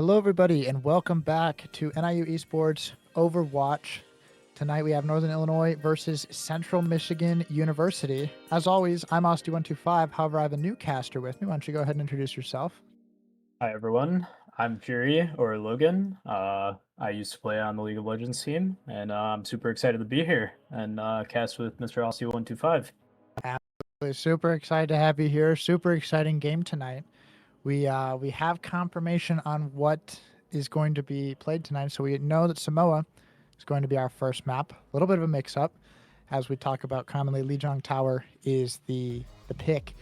Hello, everybody, and welcome back to NIU Esports Overwatch. Tonight we have Northern Illinois versus Central Michigan University. As always, I'm Austin125. However, I have a new caster with me. Why don't you go ahead and introduce yourself? Hi everyone, I'm Fury or Logan. I used to play on the League of Legends team, and I'm super excited to be here and cast with Mr. Aussie125. Absolutely, super excited to have you here. Super exciting game tonight. We have confirmation on what is going to be played tonight, so we know that Samoa is going to be our first map. A little bit of a mix-up, as we talk about commonly. Lijiang Tower is the pick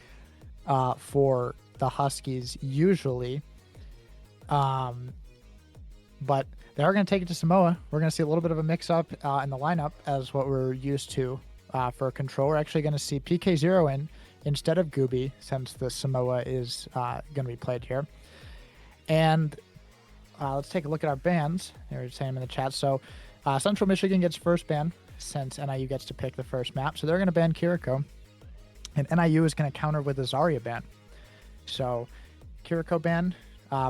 for the Huskies usually. But they are going to take it to Samoa. We're going to see a little bit of a mix-up in the lineup as what we're used to for Control. We're actually going to see PK0 in instead of Gooby, since the Samoa is going to be played here. And let's take a look at our bans. They were saying in the chat. So Central Michigan gets first ban, since NIU gets to pick the first map. So they're going to ban Kiriko. And NIU is going to counter with a Zarya ban. So Kiriko ban,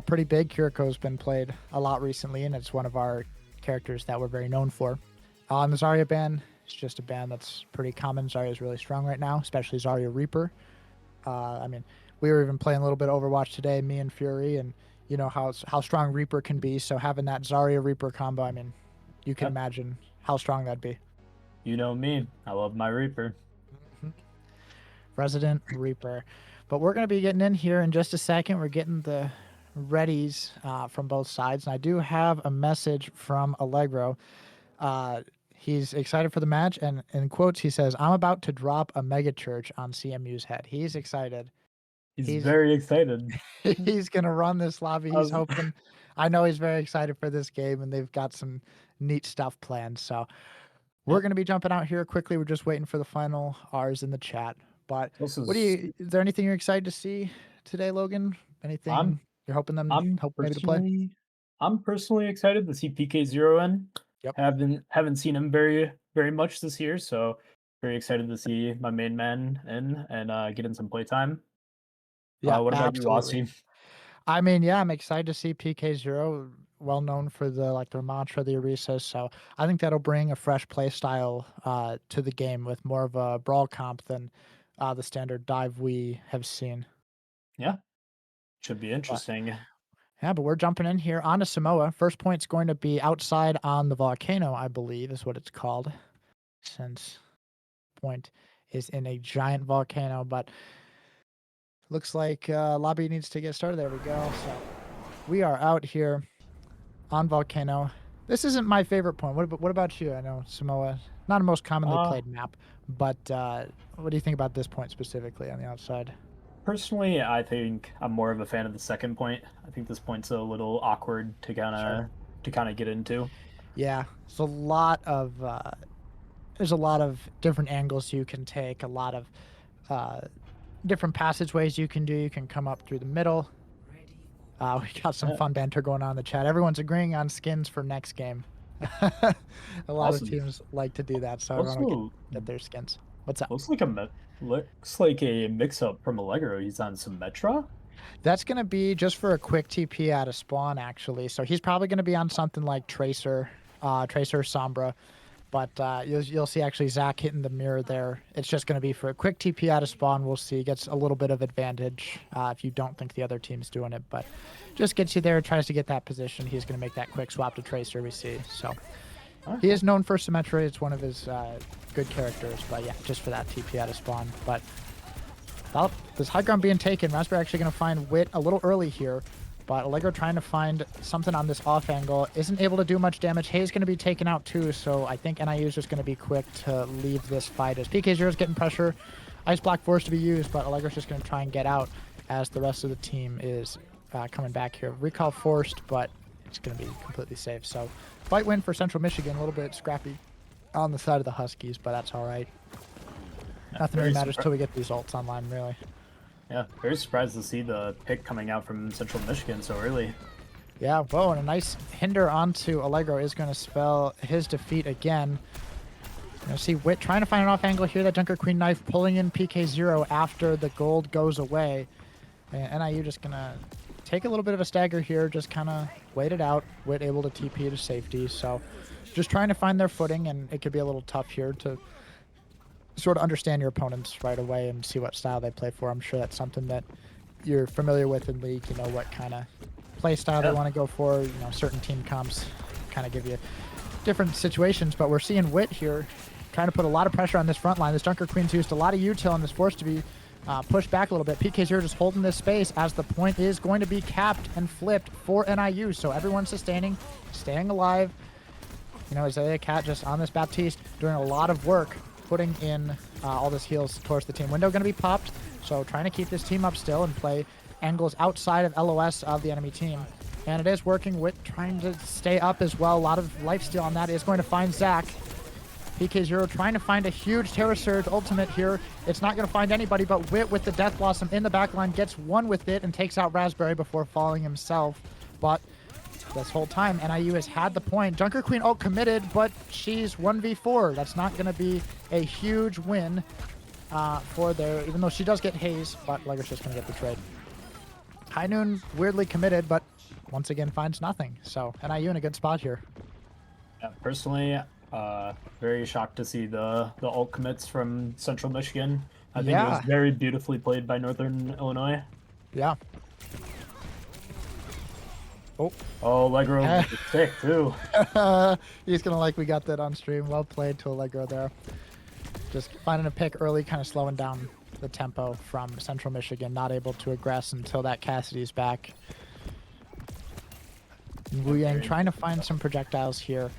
pretty big. Kiriko's been played a lot recently, and it's one of our characters that we're very known for. And the Zarya ban, it's just a ban that's pretty common. Zarya is really strong right now, especially Zarya Reaper. I mean, we were even playing a little bit of Overwatch today, me and Fury, and you know how strong Reaper can be. So having that Zarya Reaper combo, I mean, you can imagine how strong that'd be. You know me, I love my Reaper. Resident Reaper. But we're going to be getting in here in just a second. We're getting the readies from both sides. And I do have a message from Allegro. He's excited for the match, and in quotes, he says, "I'm about to drop a mega church on CMU's head." He's excited. He's very excited. He's going to run this lobby. He's hoping. I know he's very excited for this game, and they've got some neat stuff planned. So we're going to be jumping out here quickly. We're just waiting for the final R's in the chat. But is there anything you're excited to see today, Logan? Anything you're hoping them maybe to play? I'm personally excited to see PK0 in. Yep. Haven't seen him very much this year, so very excited to see my main man in and get in some playtime. Yeah, what about you, Aussie? I mean, yeah, I'm excited to see PK0, well known for their mantra, the Orisas. So I think that'll bring a fresh play style to the game with more of a brawl comp than the standard dive we have seen. Yeah, should be interesting. But we're jumping in here onto Samoa. First point's going to be outside on the volcano, I believe, is what it's called, since point is in a giant volcano. But looks like lobby needs to get started. There we go. So we are out here on volcano. This isn't my favorite point. What about you? I know Samoa, not a most commonly played map, but what do you think about this point specifically on the outside? Personally, I think I'm more of a fan of the second point. I think this point's a little awkward to kind of get into. Yeah, it's a lot of there's a lot of different angles you can take, a lot of different passageways you can do. You can come up through the middle. We got some fun banter going on in the chat. Everyone's agreeing on skins for next game. A lot of teams like to do that, so everyone can get their skins. What's up? Looks like a mix-up from Allegro. He's on Symmetra? That's going to be just for a quick TP out of spawn, actually. So he's probably going to be on something like Tracer, Sombra. But you'll see actually Zach hitting the mirror there. It's just going to be for a quick TP out of spawn. We'll see. Gets a little bit of advantage if you don't think the other team's doing it. But just gets you there, tries to get that position. He's going to make that quick swap to Tracer, we see. So he is known for Symmetra. It's one of his good characters. But yeah, just for that TP out of spawn. But this high ground being taken. Raspberry actually going to find Wit a little early here. But Allegro trying to find something on this off angle. Isn't able to do much damage. Hayes going to be taken out too, so I think NIU is just going to be quick to leave this fight as PK0 is getting pressure. Ice Block forced to be used, but Allegro's just going to try and get out as the rest of the team is coming back here. Recall forced, but it's going to be completely safe. So fight win for Central Michigan. A little bit scrappy on the side of the Huskies, but that's all right. Nothing really matters till we get these ults online, really. Yeah, very surprised to see the pick coming out from Central Michigan so early. Yeah, whoa, and a nice hinder onto Allegro is going to spell his defeat again. You see Wit trying to find an off angle here. That Junker Queen knife pulling in PK0 after the gold goes away. And NIU just going to take a little bit of a stagger here, just kind of wait it out. Wit able to TP to safety, so just trying to find their footing, and it could be a little tough here to sort of understand your opponents right away and see what style they play for. I'm sure that's something that you're familiar with in League. You know what kind of play style they want to go for. You know, certain team comps kind of give you different situations, but we're seeing Wit here trying to put a lot of pressure on this front line. This Junker Queen's used a lot of util and is forced to be pushed back a little bit. PK0 just holding this space as the point is going to be capped and flipped for NIU. So everyone's sustaining, staying alive. You know, Isaiah Cat just on this Baptiste doing a lot of work, putting in all this heals towards the team. Window going to be popped, so trying to keep this team up still and play angles outside of LOS of the enemy team. And it is working. Wit trying to stay up as well. A lot of lifesteal on that. Is going to find Zach. PK0 trying to find a huge Terror Surge ultimate here. It's not going to find anybody, but Wit with the Death Blossom in the backline gets one with it and takes out Raspberry before falling himself. But this whole time, NIU has had the point. Junker Queen ult committed, but she's 1v4. That's not going to be a huge win for there, even though she does get haze, but Legger's just going to get betrayed. High Noon weirdly committed, but once again finds nothing. So NIU in a good spot here. Yeah, personally, very shocked to see the ult commits from Central Michigan. I think it was very beautifully played by Northern Illinois. Yeah. Oh, Allegro with the tick too. He's gonna like we got that on stream. Well played to Allegro there. Just finding a pick early, kind of slowing down the tempo from Central Michigan. Not able to aggress until that Cassidy's back. Wu Yang trying to find some projectiles here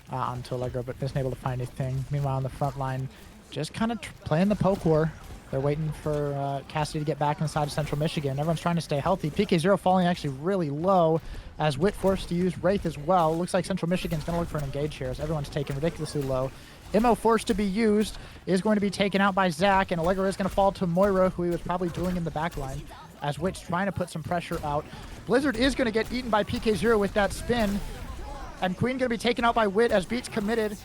onto Allegro, but isn't able to find anything. Meanwhile, on the front line, just kind of playing the poke war. They're waiting for Cassidy to get back inside of Central Michigan. Everyone's trying to stay healthy. PK0 falling actually really low as Wit forced to use Wraith as well. Looks like Central Michigan's going to look for an engage here as everyone's taken ridiculously low. Immo forced to be used, is going to be taken out by Zach, and Allegro is going to fall to Moira, who he was probably dueling in the backline, as Wit's trying to put some pressure out. Blizzard is going to get eaten by PK0 with that spin, and Queen going to be taken out by Wit as Beats committed.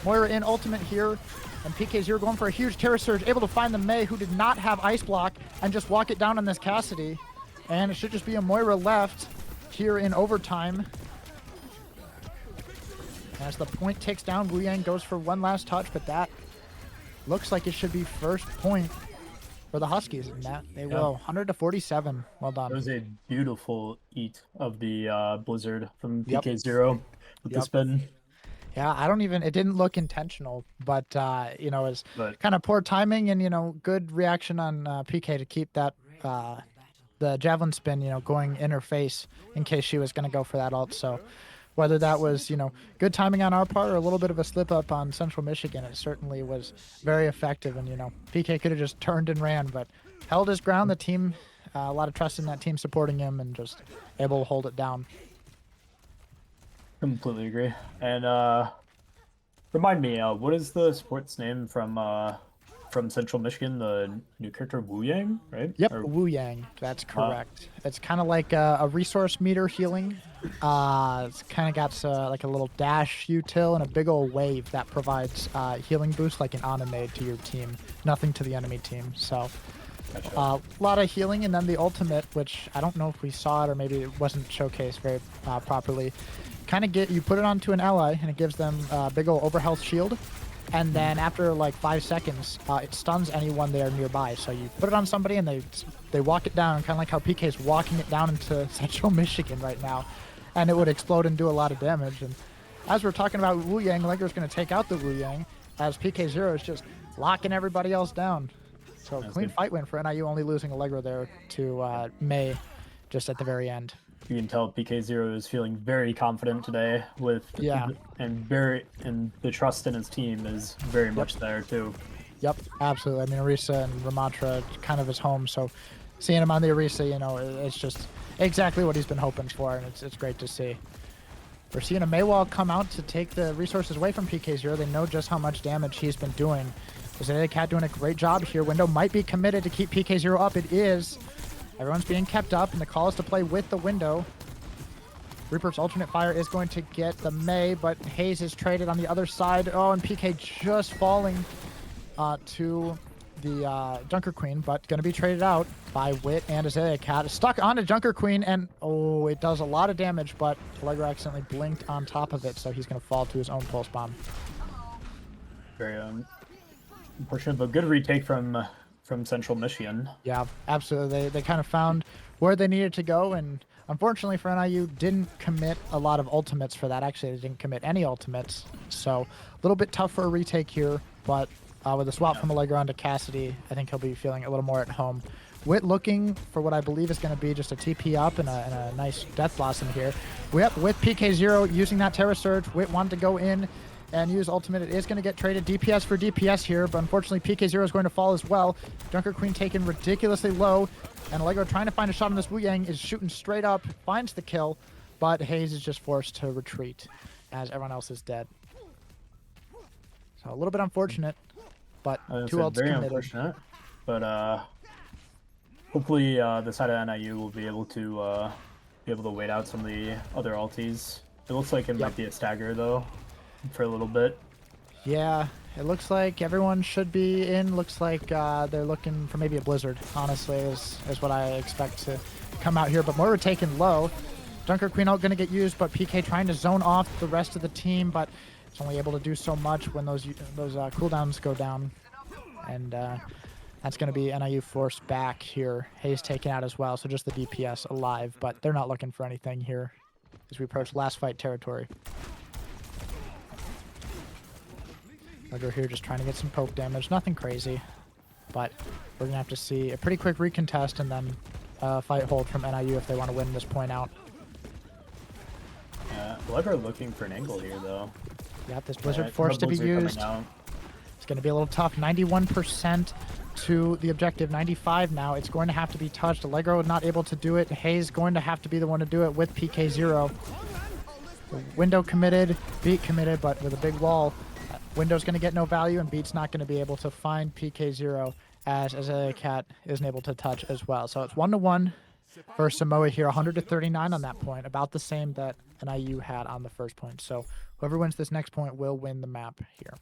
Moira in ultimate here, and PK0 going for a huge Terror Surge, able to find the Mei, who did not have Ice Block, and just walk it down on this Cassidy. And it should just be a Moira left here in overtime. As the point ticks down, Wu Yang goes for one last touch, but that looks like it should be first point for the Huskies, and that they will. 100-47. Well done. It was a beautiful eat of the Blizzard from PK0 with the spin. Yeah, I don't even, it didn't look intentional, but, you know, it was kind of poor timing and, you know, good reaction on PK to keep that, the javelin spin, you know, going in her face in case she was going to go for that ult. So whether that was, you know, good timing on our part or a little bit of a slip up on Central Michigan, it certainly was very effective. And, you know, PK could have just turned and ran, but held his ground. The team, a lot of trust in that team supporting him and just able to hold it down. Completely agree. And remind me, what is the sports name from Central Michigan? The new character Wu Yang, right? Yep, Wu Yang. That's correct. It's kind of like a resource meter healing. It's kind of got like a little dash util and a big old wave that provides healing boost like an Onamade to your team. Nothing to the enemy team. So a lot of healing, and then the ultimate, which I don't know if we saw it or maybe it wasn't showcased very properly. Kind of you put it onto an ally and it gives them a big old overhealth shield, and then after like 5 seconds it stuns anyone there nearby. So you put it on somebody and they walk it down, kind of like how PK is walking it down into Central Michigan right now, and it would explode and do a lot of damage. And as we're talking about Wu Yang, Legger's going to take out the Wu Yang as PK0 is just locking everybody else down. So clean fight win for NIU, only losing Allegro there to Mei just at the very end. You can tell PK0 is feeling very confident today with and the trust in his team is very much there too. Yep, absolutely. I mean, Orisa and Ramatra kind of his home, so seeing him on the Orisa, you know, it's just exactly what he's been hoping for, and it's great to see. We're seeing a Maywall come out to take the resources away from PK0. They know just how much damage he's been doing. Isaiah Cat doing a great job here. Window might be committed to keep PK0 up. It is. Everyone's being kept up, and the call is to play with the Window. Reaper's alternate fire is going to get the Mei, but Hayes is traded on the other side. Oh, and PK just falling to the Junker Queen, but going to be traded out by Wit and Azalea Cat. Stuck on a Junker Queen, and oh, it does a lot of damage, but Allegro accidentally blinked on top of it, so he's going to fall to his own pulse bomb. Very unfortunate, but good retake from Central Michigan. Yeah, absolutely. They kind of found where they needed to go, and unfortunately for NIU, didn't commit a lot of ultimates for that. Actually, they didn't commit any ultimates, so a little bit tough for a retake here, but with a swap from Allegro onto Cassidy, I think he'll be feeling a little more at home. Wit looking for what I believe is going to be just a TP up and a nice Death Blossom here. With PK0 using that Terra Surge, Wit wanted to go in and use ultimate. It is going to get traded DPS for DPS here, but unfortunately PK0 is going to fall as well. Junker Queen taken ridiculously low, and Allegro trying to find a shot on this Wu Yang is shooting straight up, finds the kill, but Hayes is just forced to retreat as everyone else is dead. So a little bit unfortunate, but two ults very committed. Unfortunate, but hopefully the side of NIU will be able to wait out some of the other ultis. It looks like it might be a stagger though, for a little bit. Yeah, it looks like everyone should be in. Looks like they're looking for maybe a blizzard, honestly, is what I expect to come out here. But Moira taken low. Junker Queen out going to get used, but PK trying to zone off the rest of the team, but it's only able to do so much when those cooldowns go down. And that's going to be NIU forced back here. Hayes taken out as well, so just the DPS alive, but they're not looking for anything here as we approach last fight territory. Allegro here just trying to get some poke damage. Nothing crazy, but we're going to have to see a pretty quick recontest and then fight hold from NIU if they want to win this point out. Allegro looking for an angle here, though. Yep, this Blizzard forced to be used. It's going to be a little tough. 91% to the objective. 95 now. It's going to have to be touched. Allegro not able to do it. Hayes going to have to be the one to do it with PK0. Window committed, Beat committed, but with a big wall. Window's going to get no value, and Beat's not going to be able to find PK0 as Azalea Cat isn't able to touch as well. So it's 1-1 for Samoa here. 100-39 on that point, about the same that NIU had on the first point. So whoever wins this next point will win the map here.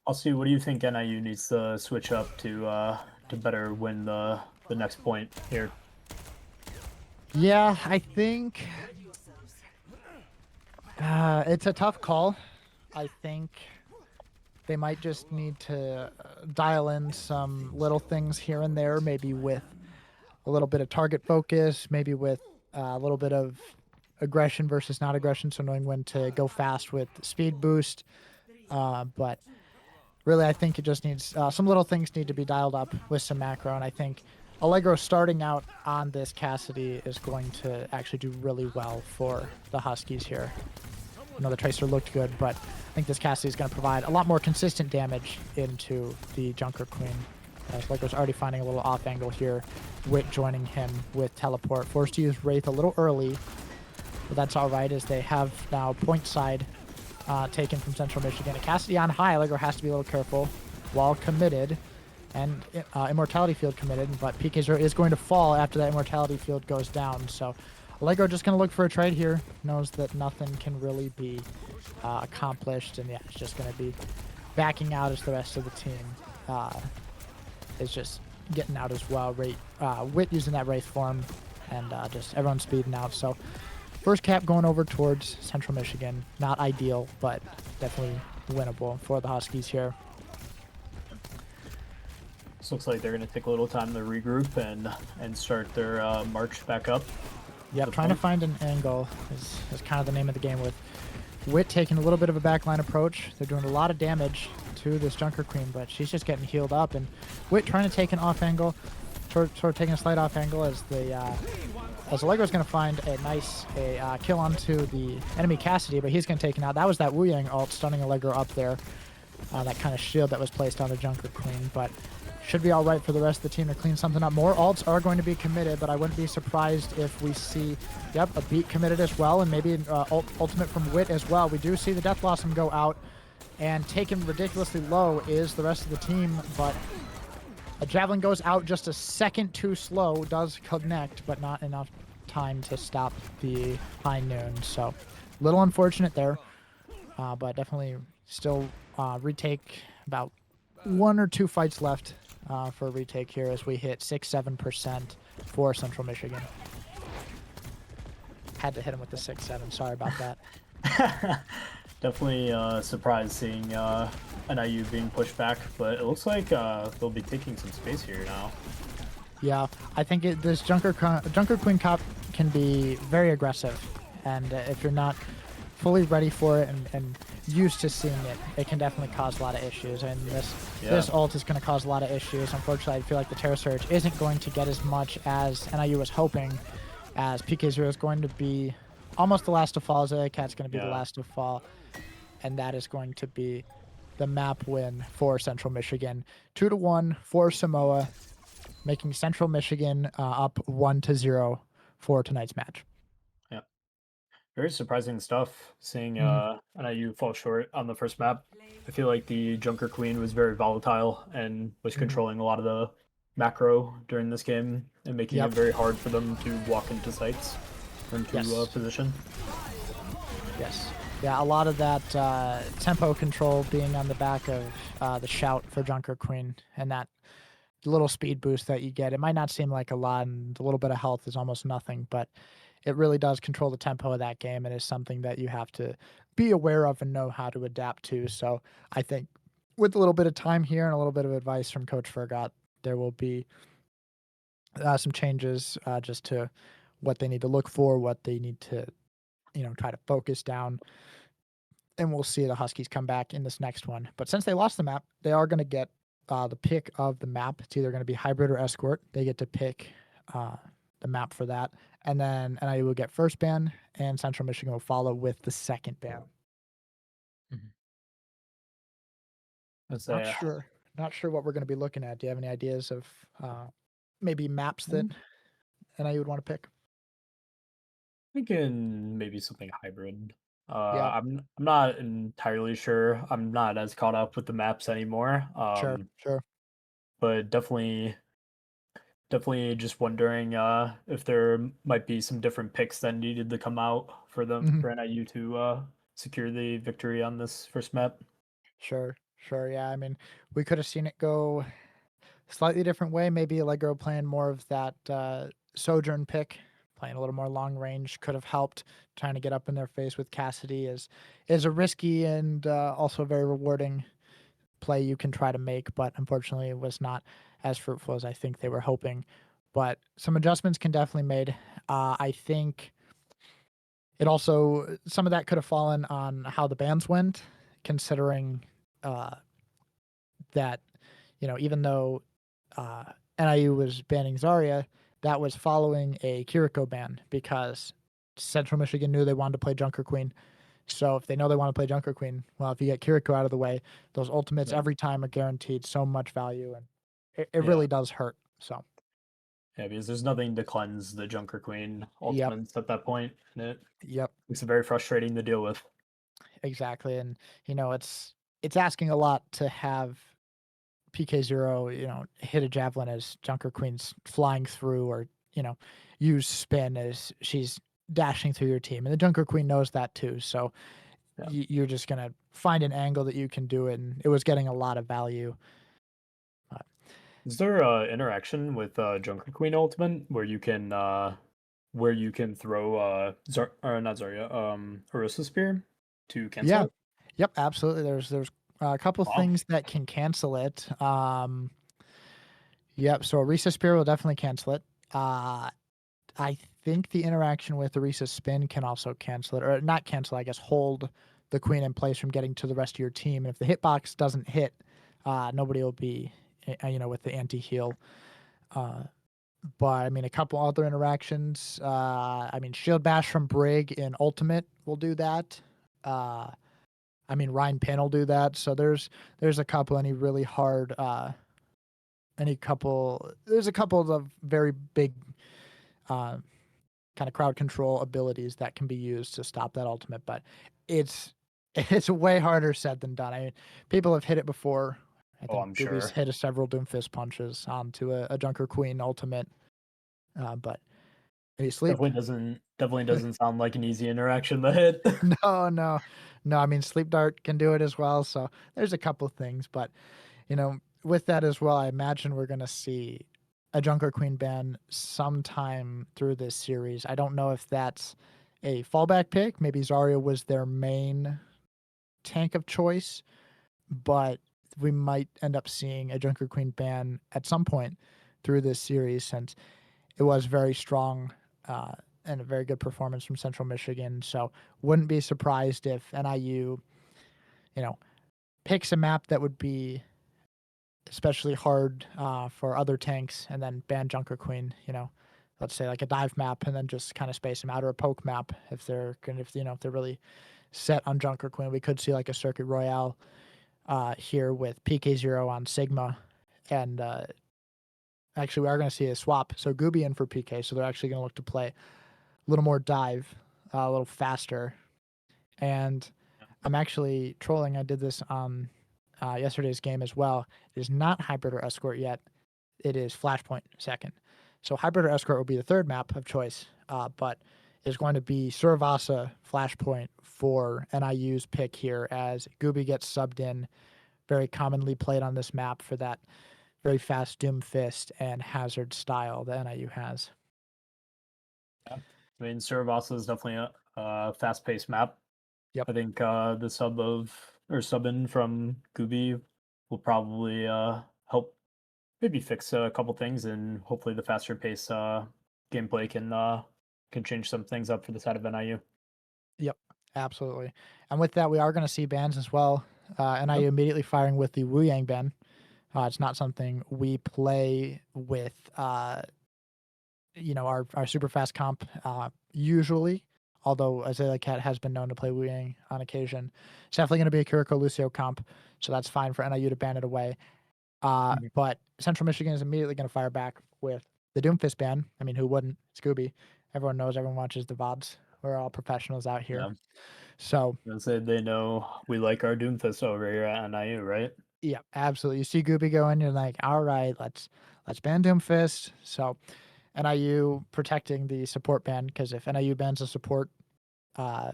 I'll see. What do you think NIU needs to switch up to better win the next point here? Yeah, I think it's a tough call. I think they might just need to dial in some little things here and there, maybe with a little bit of target focus, maybe with a little bit of aggression versus not aggression, so knowing when to go fast with speed boost. But really, I think it just needs some little things need to be dialed up with some macro, and I think Allegro starting out on this Cassidy is going to actually do really well for the Huskies here. I know the Tracer looked good, but I think this Cassidy is going to provide a lot more consistent damage into the Junker Queen. Allegro's already finding a little off angle here. Wit joining him with teleport. Forced to use Wraith a little early, but that's all right as they have now point side taken from Central Michigan. A Cassidy on high. Allegro has to be a little careful. Wall committed and Immortality Field committed, but PK0 is going to fall after that Immortality Field goes down. So Allegro just going to look for a trade here. Knows that nothing can really be accomplished, and yeah, it's just going to be backing out as the rest of the team is just getting out as well. Wit using that Wraith form, and just everyone speeding out. So first cap going over towards Central Michigan. Not ideal, but definitely winnable for the Huskies here. This looks like they're going to take a little time to regroup and start their march back up. Yep, trying to find an angle is kind of the name of the game, with Wit taking a little bit of a backline approach. They're doing a lot of damage to this Junker Queen, but she's just getting healed up, and Wit trying to take an off angle, sort of taking a slight off angle as Allegro's going to find a kill onto the enemy Cassidy, but he's going to take it out. That was that Wu Yang ult stunning Allegro up there, that kind of shield that was placed on the Junker Queen, but should be all right for the rest of the team to clean something up. More ults are going to be committed, but I wouldn't be surprised if we see, a Beat committed as well, and maybe an ultimate from Wit as well. We do see the Death Blossom go out, and taken ridiculously low is the rest of the team, but a Javelin goes out just a second too slow, does connect, but not enough time to stop the high noon. So a little unfortunate there, but definitely still retake about 1 or 2 fights left for a retake here as we hit 6-7% for Central Michigan. Had to hit him with the 6-7. Sorry about that. Definitely surprised seeing NIU being pushed back, but it looks like they'll be taking some space here now. Yeah, I think this Junker Queen Cop can be very aggressive, and if you're not fully ready for it and used to seeing it, it can definitely cause a lot of issues. And this ult is going to cause a lot of issues. Unfortunately, I feel like the Terra Surge isn't going to get as much as NIU was hoping, as PK0 is going to be almost the last to fall. Cat's going to be the last to fall, and that is going to be the map win for Central Michigan. 2-1 for Samoa, making Central Michigan up 1-0 for tonight's match. Yeah. Very surprising stuff, seeing Mhm. NIU fall short on the first map. I feel like the Junker Queen was very volatile and was Mhm. controlling a lot of the macro during this game and making it Yep. very hard for them to walk into sites or into Yes. position. Yes. Yeah, a lot of that tempo control being on the back of the shout for Junker Queen and that little speed boost that you get. It might not seem like a lot, and a little bit of health is almost nothing, but it really does control the tempo of that game and is something that you have to be aware of and know how to adapt to. So I think with a little bit of time here and a little bit of advice from Coach Fergot, there will be some changes just to what they need to look for, what they need to, try to focus down. And we'll see the Huskies come back in this next one. But since they lost the map, they are going to get the pick of the map. It's either going to be hybrid or escort. They get to pick the map for that. And then NIU will get first ban, and Central Michigan will follow with the second ban. Mhm. Let's Not say sure. Not sure what we're going to be looking at. Do you have any ideas of maybe maps that NIU would want to pick? thinking maybe something hybrid. Yeah, I'm not entirely sure. I'm not as caught up with the maps anymore. sure, sure. But definitely just wondering if there might be some different picks that needed to come out for them Hmm. for NIU to secure the victory on this first map. Sure, sure. Yeah, I mean, we could have seen it go slightly different way. Maybe Allegro playing more of that Sojourn pick, playing a little more long range could have helped. Trying to get up in their face with Cassidy is a risky and also very rewarding play you can try to make, but unfortunately it was not as fruitful as I think they were hoping. But some adjustments can definitely made. I think it also some of that could have fallen on how the bands went, considering uh, that even though NIU was banning Zarya, that was following a Kiriko ban because Central Michigan knew they wanted to play Junker Queen. So if they know they want to play Junker Queen, well, if you get Kiriko out of the way, those ultimates Yeah, every time are guaranteed so much value, and it yeah, really does hurt. So, yeah. Because there's nothing to cleanse the Junker Queen yep, ultimates at that point, and it yep, makes it very frustrating to deal with. exactly. And it's asking a lot to have PK0, hit a javelin as Junker Queen's flying through, or use spin as she's dashing through your team, and the Junker Queen knows that too. So Yeah. you're just gonna find an angle that you can do it, and it was getting a lot of value. But Is there interaction with Junker Queen ultimate where you can throw or not Zarya Orisa Spear to cancel yeah, it? yep, absolutely. There's a couple Wow. things that can cancel it. Yep. So Orisa Spear will definitely cancel it. I think the interaction with Orisa Spin can also cancel it, or not cancel. I guess hold the queen in place from getting to the rest of your team. And if the hitbox doesn't hit, nobody will be, with the anti heal. Uh, but I mean, a couple other interactions. I mean, Shield Bash from Brig in Ultimate will do that. Uh, I mean, Ryan Pin will do that. So there's a couple any really hard there's a couple of very big uh, kind of crowd control abilities that can be used to stop that ultimate, but it's it's way harder said than done. I mean, people have hit it before. I Oh, think I'm Boobies sure. hit several Doomfist punches onto a Junker Queen ultimate, but you sleep. Definitely doesn't sound like an easy interaction to hit. No, no, no. I mean, Sleep Dart can do it as well. So there's a couple things, but with that as well, I imagine we're gonna see a Junker Queen ban sometime through this series. I don't know if that's a fallback pick. Maybe Zarya was their main tank of choice, but we might end up seeing a Junker Queen ban at some point through this series since it was very strong and a very good performance from Central Michigan. So wouldn't be surprised if NIU, you know, picks a map that would be especially hard for other tanks and then ban Junker Queen, let's say like a dive map and then just kind of space them out or a poke map if they're going if if they're really set on Junker Queen. We could see like a Circuit Royale here with PK0 on Sigma and actually we are going to see a swap. So Gooby in for PK, so they're actually going to look to play a little more dive, a little faster. And I'm actually trolling. I did this on yesterday's game as well. It is not Hybrid or Escort yet. It is Flashpoint second. So Hybrid or Escort will be the third map of choice, but it's going to be Suravasa Flashpoint for NIU's pick here as Gooby gets subbed in, very commonly played on this map for that very fast Doomfist and Hazard style that NIU has. Yeah. I mean, Saragossa is definitely a fast-paced map. Yep. I think the sub in from Gooby will probably help maybe fix a couple things, and hopefully the faster pace gameplay can change some things up for the side of NIU. Yep. Absolutely. And with that, we are going to see bans as well. Yep. NIU immediately firing with the Wu Yang ban. It's not something we play with, our super fast comp usually. Although Azalea Cat has been known to play Wu Yang on occasion, it's definitely going to be a Kiriko Lucio comp, so that's fine for NIU to ban it away. Mhm. But Central Michigan is immediately going to fire back with the Doomfist ban. I mean, who wouldn't? Scooby. Everyone knows. Everyone watches the VODs. We're all professionals out here. Yeah. So They know we like our Doomfist over here at NIU, right? yeah, absolutely. You see Gooby going, you're like, all right, let's ban Doomfist. So NIU protecting the support ban because if NIU bans a support,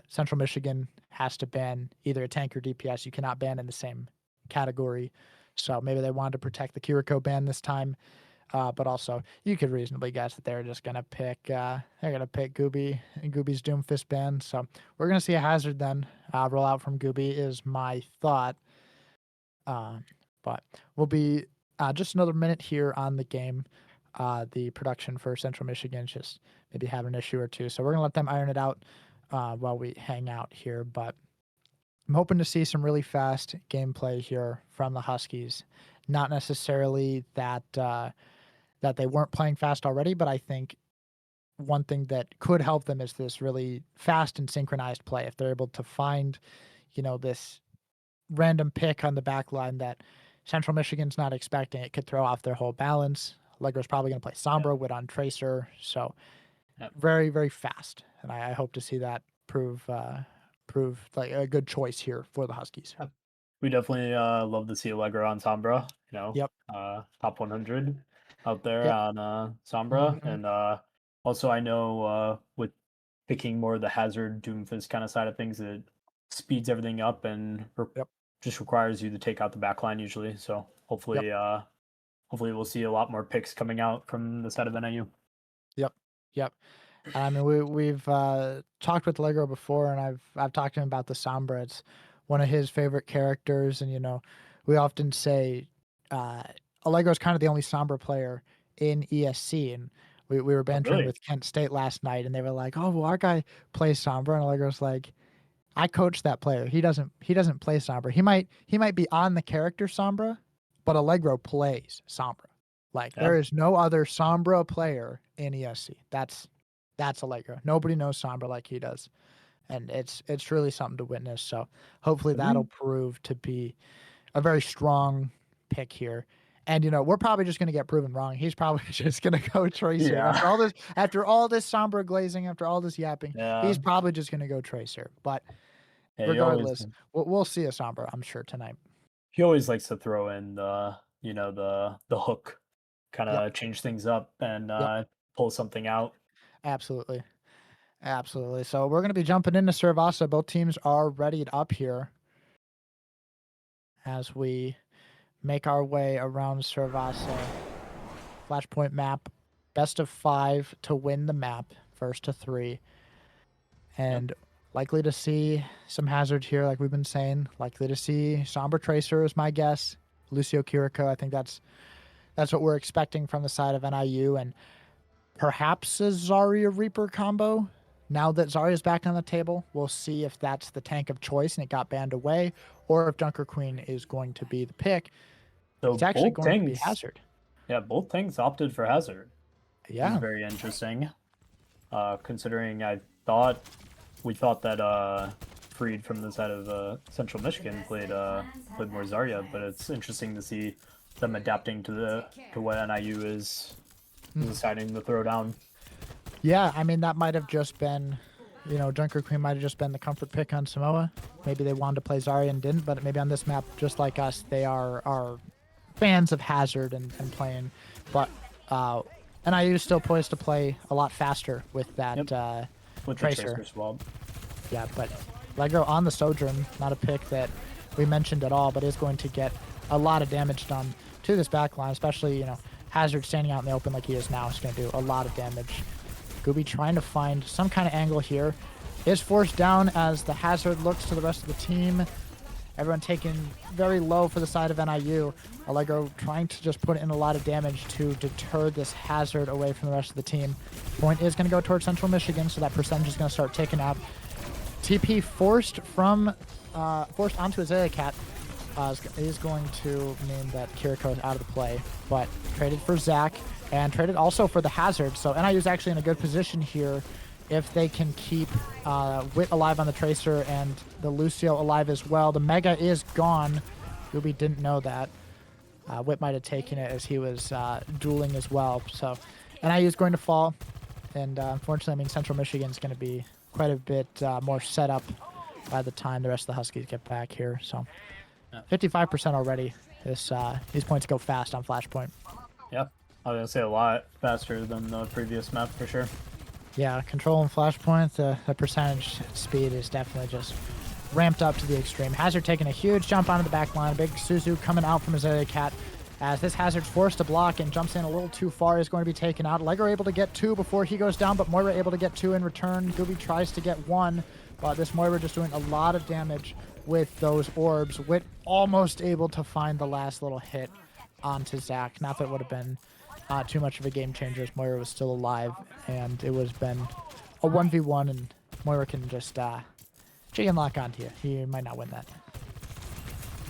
Central Michigan has to ban either a tank or DPS. You cannot ban in the same category. So maybe they wanted to protect the Kiriko ban this time, but also you could reasonably guess that they're just gonna pick Gooby and Gooby's Doomfist ban. So we're gonna see a hazard then roll out from Gooby is my thought. Um, but we'll be just another minute here on the game. The production for Central Michigan just maybe have an issue or two, so we're gonna let them iron it out while we hang out here. But I'm hoping to see some really fast gameplay here from the Huskies. Not necessarily that they weren't playing fast already, but I think one thing that could help them is this really fast and synchronized play. If they're able to find, this random pick on the back line that Central Michigan's not expecting, it could throw off their whole balance. Allegro's probably going to play Yeah. Sombra, Wit on Tracer. So Yeah. very, very fast. And I hope to see that prove like a good choice here for the Huskies. Yeah. We definitely love to see Allegra on Sombra, Yep. top 100 out there Yep. on Sombra. Hmm. And also, I know with picking more of the hazard Doomfist kind of side of things, it speeds everything up and Yep. just requires you to take out the back line usually. So Yep. hopefully we'll see a lot more picks coming out from the side of NIU. Yep. Yep. I mean, we've talked with Lego before, and I've talked to him about the Sombra. It's one of his favorite characters, and we often say uh, Allegro's kind of the only Sombra player in ESC, and we were Oh, bantering really? with Kent State last night, and they were like, "Oh, well, our guy plays Sombra," and Allegro's like, "I coach that player. He doesn't play Sombra. He might be on the character Sombra, but Allegro plays Sombra. Like Yeah. there is no other Sombra player in ESC. That's Allegro. Nobody knows Sombra like he does, and it's truly something to witness. So hopefully that'll Really? prove to be a very strong pick here. And we're probably just gonna get proven wrong. He's probably just gonna go Tracer Yeah. after all this Sombra glazing, after all this yapping. Yeah. He's probably just gonna go Tracer. But Yeah. regardless, we'll see a Sombra, I'm sure tonight. He always likes to throw in the hook, kind Yep. of change things up and Yep. pull something out. Absolutely. Absolutely. So we're gonna be jumping into Servasa. Both teams are readied up here as we make our way around Cervasa. Flashpoint map, best of 5 to win the map, first to 3. And likely to see some hazard here, like we've been saying. Likely to see Sombra Tracer is my guess. Lucio Kiriko, I think that's what we're expecting from the side of NIU. And perhaps a Zarya Reaper combo. Now that Zarya's back on the table, we'll see if that's the tank of choice and it got banned away, or if Junker Queen is going to be the pick. So It's actually both going to be tanks, Hazard. yeah, both tanks opted for Hazard. This is Yeah. very interesting. Considering we thought that Freed from the side of Central Michigan played more Zarya, but it's interesting to see them adapting to what NIU is deciding to throw down. Yeah, I mean, that might have just been, Junker Queen might have just been the comfort pick on Samoa. Maybe they wanted to play Zarya and didn't, but maybe on this map, just like us, they are fans of Hazard and playing. But NIU is still poised to play a lot faster with that With Tracer. The Tracer swap. Yeah, but Allegro on the Sojourn, not a pick that we mentioned at all, but is going to get a lot of damage done to this backline, especially, Hazard standing out in the open like he is now is going to do a lot of damage. Gooby trying to find some kind of angle here. Is forced down as the Hazard looks to the rest of the team. Everyone taking very low for the side of NIU. Allegro trying to just put in a lot of damage to deter this Hazard away from the rest of the team. Point is going to go towards Central Michigan, so that percentage is going to start ticking up. TP forced onto Azalea Cat is going to mean that Kiriko is out of the play, but traded for Zach and traded also for the Hazard. So NIU is actually in a good position here if they can keep Wit alive on the Tracer and the Lucio alive as well. The Mega is gone. Ruby didn't know that. Wit might have taken it as he was dueling as well. So NIU is going to fall, and unfortunately, I mean, Central Michigan is going to be quite a bit more set up by the time the rest of the Huskies get back here. So 55% already. These points go fast on Flashpoint. Yeah, I was going to say a lot faster than the previous map for sure. Yeah, control and Flashpoint, the percentage speed is definitely just ramped up to the extreme. Hazard taking a huge jump onto the back line. Big Suzu coming out from Azalea Cat. As this Hazard's forced to block and jumps in a little too far, is going to be taken out. Allegro able to get 2 before he goes down, but Moira able to get 2 in return. Gooby tries to get 1, but this Moira just doing a lot of damage with those orbs. Wit almost able to find the last little hit onto Zach. Not that it would have been too much of a game changer as Moira was still alive, and it was been a 1v1, and Moira can just chicken lock onto you. He might not win that.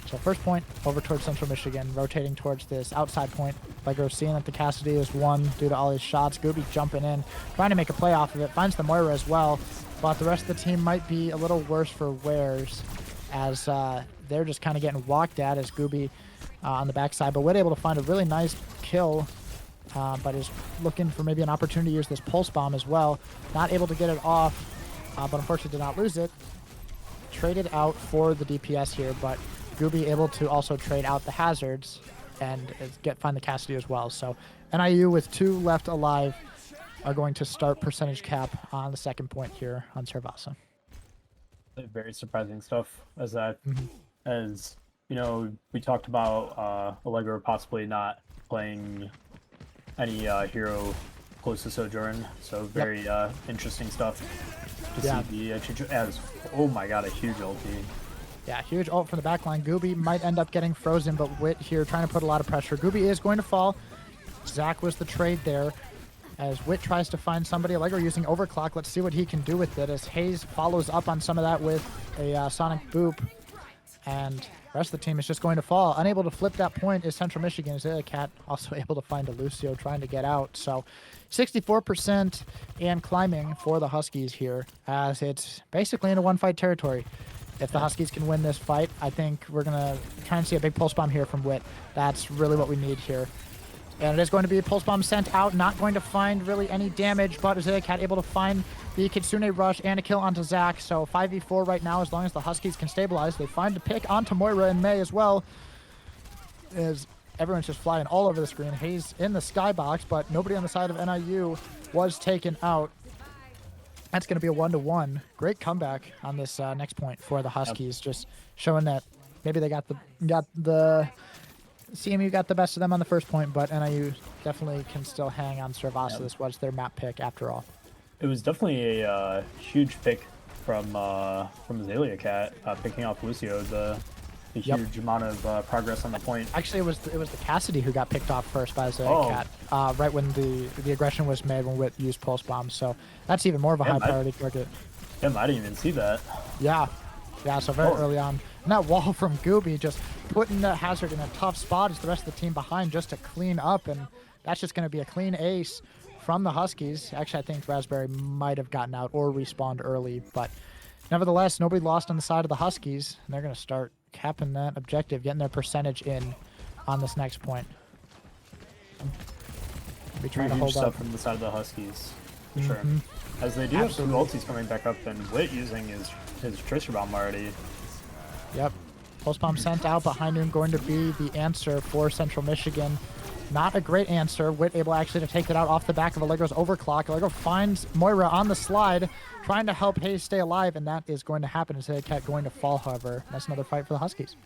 So first point over towards Central Michigan, rotating towards this outside point. Allegro seeing that the Cassidy is won due to all his shots. Gooby jumping in, trying to make a play off of it. Finds the Moira as well, but the rest of the team might be a little worse for wears as they're just kind of getting walked at as Gooby on the backside. But Wit able to find a really nice kill, but is looking for maybe an opportunity to use this pulse bomb as well. Not able to get it off, but unfortunately did not lose it. Traded out for the DPS here, but Gooby able to also trade out the Hazards and find the Cassidy as well. So NIU with 2 left alive are going to start percentage cap on the second point here on Cervasa. Very surprising stuff as we talked about Allegro possibly not playing any hero close to Sojourn, so very interesting stuff to see the oh my god, a huge ulti. Yeah, huge ult from the backline. Gooby might end up getting frozen, but Wit here trying to put a lot of pressure. Gooby is going to fall. Zach was the trade there as Wit tries to find somebody. Allegro using overclock. Let's see what he can do with it as Hayes follows up on some of that with a sonic boop. And the rest of the team is just going to fall. Unable to flip that point is Central Michigan. Azalea Cat also able to find a Lucio trying to get out. So 64% and climbing for the Huskies here as it's basically in a one-fight territory. If the Huskies can win this fight, I think we're going to try and see a big pulse bomb here from Wit. That's really what we need here. And it is going to be a pulse bomb sent out, not going to find really any damage, but Azalea Cat able to find the Kitsune Rush and a kill onto Zach. So 5v4 right now as long as the Huskies can stabilize. They find a pick onto Moira and May as well. As everyone's just flying all over the screen. Hayes in the skybox, but nobody on the side of NIU was taken out. That's going to be a 1-1. Great comeback on this next point for the Huskies, just showing that maybe they got the CMU got the best of them on the first point, but NIU definitely can still hang on Servasa. Yeah. This was their map pick after all. It was definitely a huge pick from Zalia Cat, picking off Lucio. The huge amount of progress on the point. Actually, it was the Cassidy who got picked off first by the Oh. Cat, right when the aggression was made when Wit used pulse bombs. So that's even more of a high priority target. Damn, I didn't even see that. Yeah, yeah. So very early on, and that wall from Gooby just putting that Hazard in a tough spot as the rest of the team behind just to clean up, and that's just going to be a clean ace from the Huskies. Actually, I think Raspberry might have gotten out or respawned early, but nevertheless, nobody lost on the side of the Huskies, and they're going to start capping that objective, getting their percentage in on this next point. Be trying to hold stuff from the side of the Huskies, for sure. As they do have two ultis coming back up, and Wit using his Tracer Bomb already. Yep. Pulse Bomb sent out behind him, going to be the answer for Central Michigan. Not a great answer. Wit able actually to take it out off the back of Allegro's overclock. Allegro finds Moira on the slide, trying to help Hayes stay alive, and that is going to happen instead of Cat going to fall, however. That's another fight for the Huskies.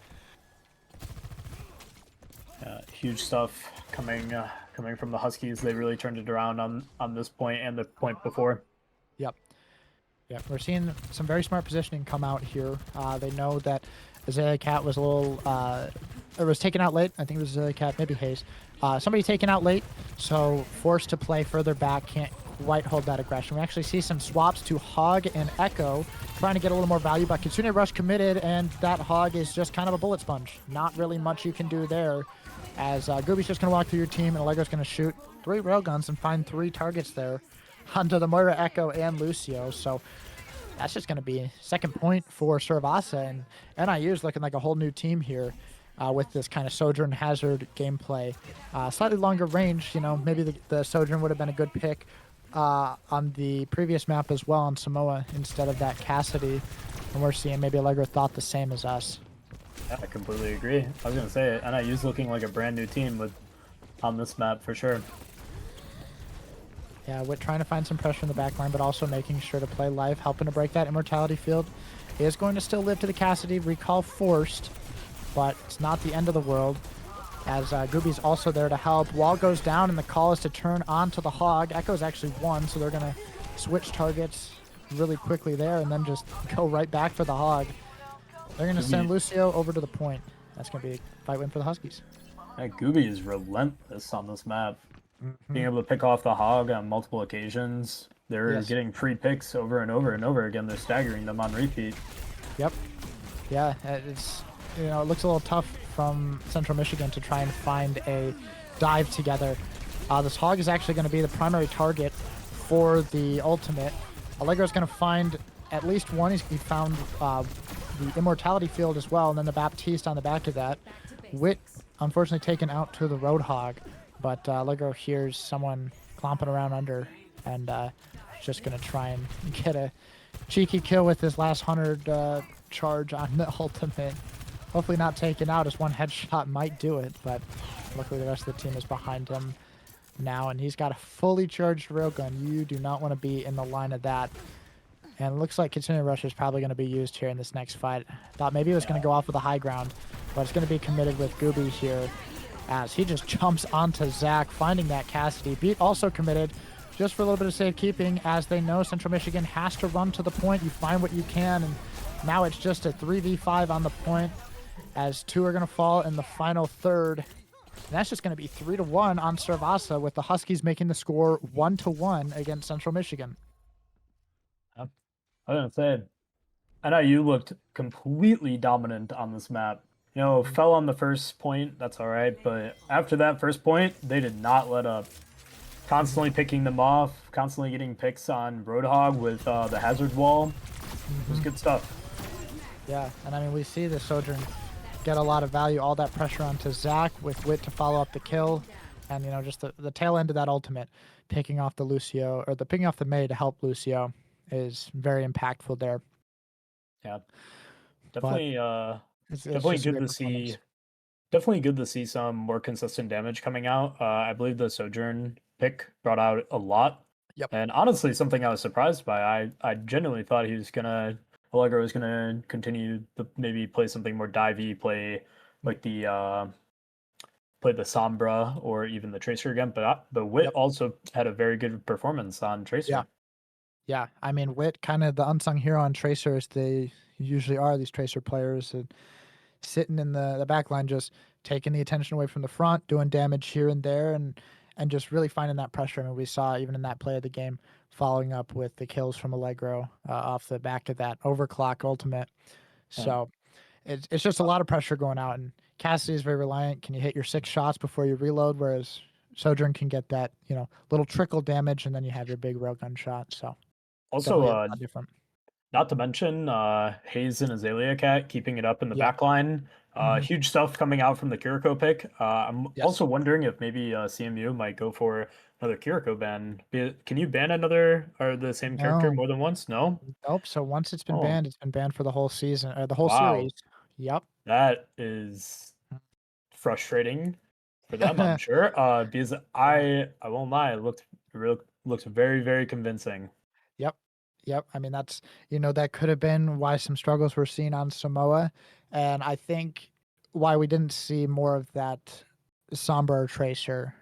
Huge stuff coming from the Huskies. They really turned it around on this point and the point before. Yep. Yeah, we're seeing some very smart positioning come out here. They know that Azalea Cat was a little, or was taken out late. I think it was Azalea Cat, maybe Hayes. Somebody taken out late, so forced to play further back, can't quite hold that aggression. We actually see some swaps to Hog and Echo, trying to get a little more value, but Kitsune Rush committed, and that Hog is just kind of a bullet sponge. Not really much you can do there, as Gooby's just going to walk through your team, and Allegro's going to shoot 3 railguns and find 3 targets there onto the Moira, Echo, and Lucio, so that's just going to be second point for Servasa, and NIU is looking like a whole new team here. With this kind of Sojourn Hazard gameplay. Slightly longer range, you know, maybe the Sojourn would have been a good pick on the previous map as well on Samoa instead of that Cassidy. And we're seeing maybe Allegro thought the same as us. Yeah, I completely agree. I was going to say, NIU's looking like a brand new team on this map for sure. Yeah, we're trying to find some pressure in the back line, but also making sure to play live, helping to break that immortality field. He is going to still live to the Cassidy, recall forced. But it's not the end of the world, as Gooby's also there to help. Wall goes down, and the call is to turn onto the Hog. Echo's actually won, so they're going to switch targets really quickly there and then just go right back for the Hog. They're going to send Lucio over to the point. That's going to be a fight win for the Huskies. Yeah, Gooby is relentless on this map. Being able to pick off the Hog on multiple occasions. They're getting free picks over and over and over again. They're staggering them on repeat. Yep. Yeah, it's... You know, it looks a little tough from Central Michigan to try and find a dive together. This Hog is actually going to be the primary target for the ultimate. Allegro's going to find at least one. He found the Immortality Field as well, and then the Baptiste on the back of that. Wit, unfortunately, taken out to the Roadhog, but Allegro hears someone clomping around under, and just going to try and get a cheeky kill with his last 100 charge on the ultimate. Hopefully not taken out, as one headshot might do it, but luckily the rest of the team is behind him now, and he's got a fully charged railgun. You do not want to be in the line of that. And it looks like Kitsune Rush is probably going to be used here in this next fight. Thought maybe it was going to go off with a high ground, but it's going to be committed with Gooby here, as he just jumps onto Zach, finding that Cassidy. Beat also committed, just for a little bit of safekeeping, as they know Central Michigan has to run to the point. You find what you can, and now it's just a 3v5 on the point, as 2 are going to fall in the final third. And that's just going to be 3-1 on Servasa, with the Huskies making the score 1-1 against Central Michigan. I was going to say, NIU looked completely dominant on this map. You know, fell on the first point, that's all right, but after that first point, they did not let up. Constantly picking them off, constantly getting picks on Roadhog with the Hazard Wall. It was good stuff. Yeah, and I mean, we see the Sojourn get a lot of value, all that pressure onto Zach with Wit to follow up the kill, and you know, just the tail end of that ultimate, picking off the Lucio, or the picking off the May to help Lucio, is very impactful there. Yeah, definitely. It's definitely good to see. Definitely good to see some more consistent damage coming out. I believe the Sojourn pick brought out a lot. Yep. And honestly, something I was surprised by. I genuinely thought Allegro was gonna continue to maybe play something more divey, play like the play the Sombra or even the Tracer again, but Wit Yep. also had a very good performance on Yeah. Tracer. Yeah. I mean, Wit, kind of the unsung hero on Tracers. They usually are these Tracer players and sitting in the back line, just taking the attention away from the front, doing damage here and there, and just really finding that pressure. I mean, we saw even in that play of the game, following up with the kills from Allegro off the back of that overclock ultimate. Yeah. So it's just a lot of pressure going out, and Cassidy is very reliant. Can you hit your 6 shots before you reload? Whereas Sojourn can get that, little trickle damage, and then you have your big railgun shot. So Also, definitely a lot different. not to mention Hayes and Azalea Cat keeping it up in the Yeah. back line. Hmm. Huge stuff coming out from the Kiriko pick. I'm Yes. also wondering if maybe CMU might go for another Kiriko ban. Can you ban another or the same character No. more than once? No? Nope. So once Oh, it's been banned for the whole season, or the whole wow. series. Yep. That is frustrating for them, I'm sure. Because Yeah. I won't lie, it looked very, very convincing. Yep. Yep. I mean, that's, that could have been why some struggles were seen on Samoa. And I think why we didn't see more of that somber tracer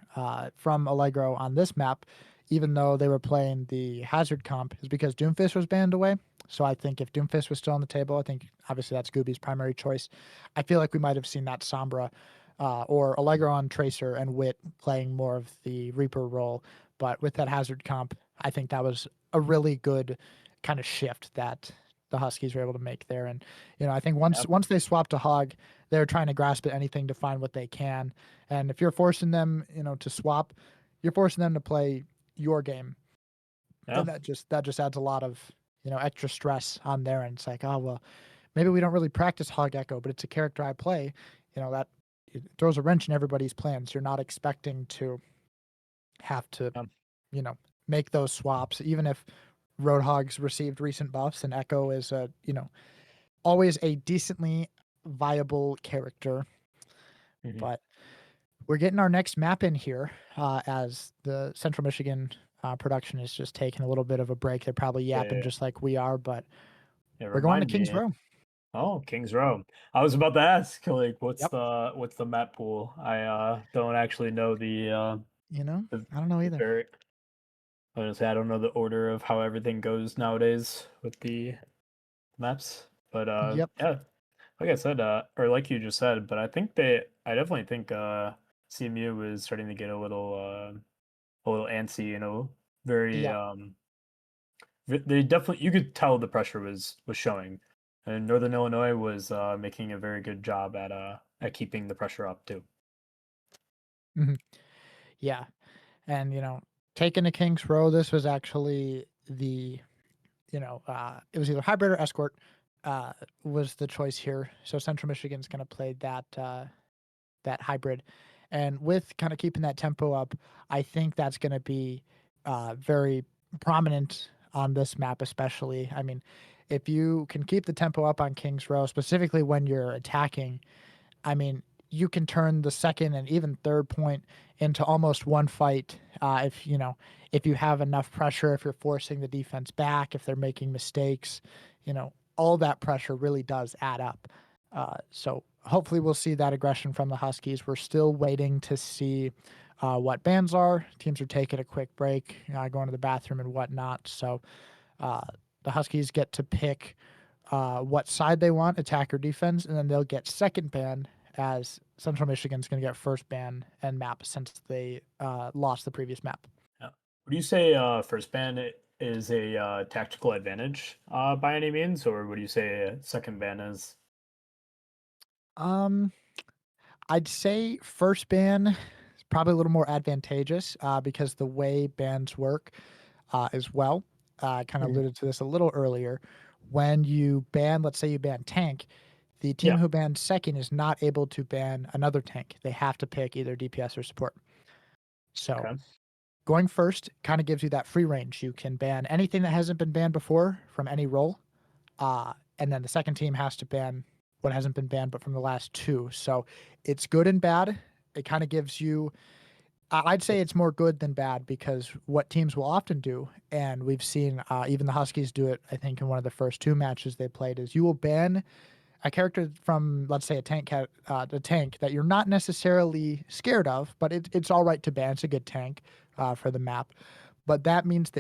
from Allegro on this map, even though they were playing the hazard comp, is because Doomfist was banned away. So I think if Doomfist was still on the table, I think obviously that's Gooby's primary choice. I feel like we might have seen that Sombra or Allegro on Tracer and Wit playing more of the Reaper role. But with that hazard comp, I think that was a really good kind of shift that the Huskies were able to make there. And I think Yeah, once they swapped to Hog, they're trying to grasp at anything to find what they can. And if you're forcing them, to swap, you're forcing them to play your game, yeah, and that just adds a lot of extra stress on their end. It's like, oh well, maybe we don't really practice Hog Echo, but it's a character I play. That it throws a wrench in everybody's plans. You're not expecting to have to, yeah. you know, make those swaps, even if Roadhog's received recent buffs and Echo is always a decently viable character. Mhm. But we're getting our next map in here as the Central Michigan production is just taking a little bit of a break. They're probably Yeah, yapping yeah, just like we are, but yeah. we're going to Remind Kings me. Row. Oh, Kings Row. I was about to ask, like, Yep. what's the map pool? I don't actually know the, I don't know the either. very. I was gonna say I don't know the order of how everything goes nowadays with the maps, but Yep. yeah, like I said, or like you just said, but I definitely think CMU is starting to get a little antsy, very Yeah. they definitely you could tell the pressure was showing, and Northern Illinois was making a very good job at keeping the pressure up too. Hmm. Yeah. And, taking to Kings Row, this was actually it was either hybrid or escort was the choice here. So Central Michigan's going to play that hybrid, and with kind of keeping that tempo up, I think that's going to be very prominent on this map, especially. I mean, if you can keep the tempo up on Kings Row, specifically when you're attacking, I mean, you can turn the second and even third point into almost one fight if you have enough pressure, if you're forcing the defense back, if they're making mistakes, all that pressure really does add up. So hopefully we'll see that aggression from the Huskies. We're still waiting to see what bans are. Teams are taking a quick break, going to the bathroom and whatnot. So uh, the Huskies get to pick what side they want, attack or defense, and then they'll get second ban as Central Michigan's going to get first ban and map since they lost the previous map. Yeah. Would you say first ban is a tactical advantage by any means, or would you say second ban is? Um, I'd say first ban is probably a little more advantageous because the way bans work as well. I kind of Mhm. alluded to this a little earlier. When you ban, let's say you ban tank, the team Yeah. who bans second is not able to ban another tank. They have to pick either DPS or support. So Okay. going first kind of gives you that free range. You can ban anything that hasn't been banned before from any role. And then the second team has to ban what hasn't been banned, but from the last two. So it's good and bad. It kind of gives you, I'd say it's more good than bad because what teams will often do, and we've seen even the Huskies do it, I think, in one of the first two matches they played, is you will ban a character from, let's say, a tank that you're not necessarily scared of, but it's all right to ban. It's a good tank for the map, but that means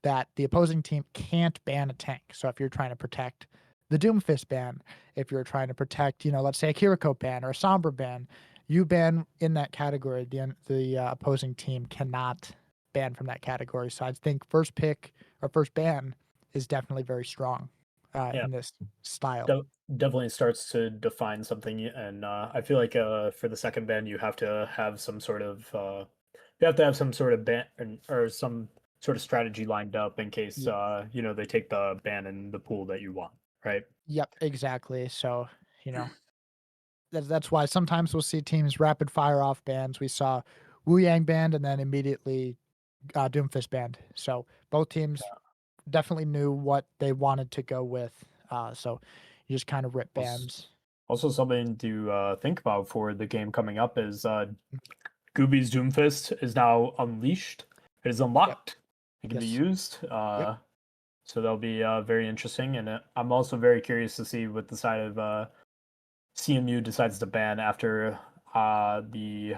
that the opposing team can't ban a tank. So if you're trying to protect the Doomfist ban, if you're trying to protect, let's say a Kiriko ban or a Sombra ban, you ban in that category. The opposing team cannot ban from that category. So I think first pick or first ban is definitely very strong Yeah, in this style. de- definitely starts to define something, and I feel like for the second ban, you have to have some sort of you have to have some sort of ban or some sort of strategy lined up in case Ye- they take the ban in the pool that you want, right? Yep, exactly. So you know that's why sometimes we'll see teams rapid fire off bans. We saw Wu Yang banned and then immediately Doomfist banned. So both teams definitely knew what they wanted to go with. So you just kind of rip Also, bans. also something to think about for the game coming up is Mhm. Gooby's Doomfist is now unleashed. It is Yep. unlocked. It can be Yes. used. Yep. So that'll be very interesting, and I'm also very curious to see what the side of CMU decides to ban after the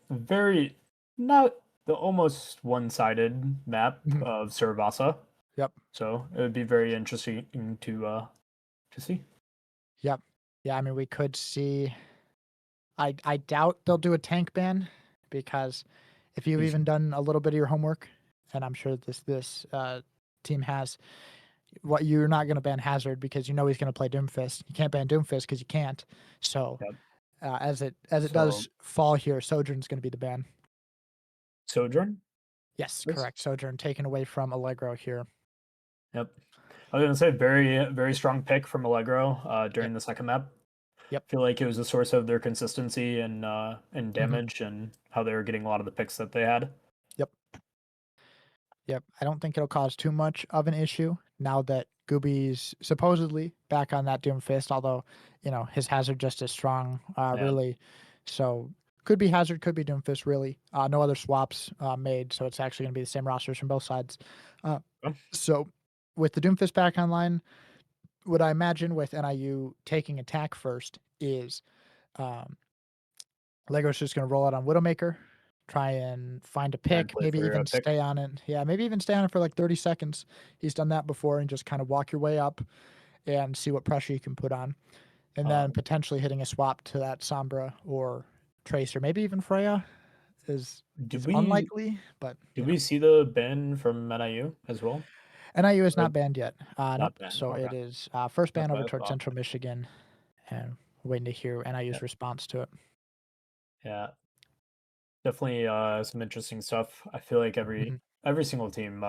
very not the almost one-sided map Mhm. of Surabasa. Yep. So it would be very interesting to see. Yep. Yeah. I mean, we could see. I doubt they'll do a tank ban because if you've even done a little bit of your homework, and I'm sure this team has, what you're not going to ban Hazard because he's going to play Doomfist. You can't ban Doomfist because you can't. So Yep. as it So does fall here, Sojourn's going to be the ban. Sojourn. Yes, Yes. correct. Sojourn taken away from Allegro here. Yep. I was gonna say very very strong pick from Allegro Yep. during the second map. Yep. Feel like it was a source of their consistency and Mhm. damage and how they were getting a lot of the picks that they had. Yep. Yep. I don't think it'll cause too much of an issue now that Gooby's supposedly back on that Doomfist, although, his Hazard just as strong, Yeah. really. So could be Hazard, could be Doomfist, really. No other swaps made, so it's actually going to be the same rosters from both sides. Uh, Oh, so with the Doomfist back online, what I imagine with NIU taking attack first is um, Lego's just gonna roll out on Widowmaker, try and find a and pick, play maybe for a even pick. stay on it. Yeah, maybe even stay on it for like 30 seconds. He's done that before and just kind of walk your way up and see what pressure you can put on. And then Um, potentially hitting a swap to that Sombra or Tracer, maybe even Freya is did is we unlikely, but did we see the ban from NIU as well? NIU is Or not banned yet. not Nope. ban? So Okay, it is first that's ban over what I towards thought. Central Michigan, and waiting to hear Yeah, NIU's response to it. yeah, definitely some interesting stuff. I feel like Mhm. every single team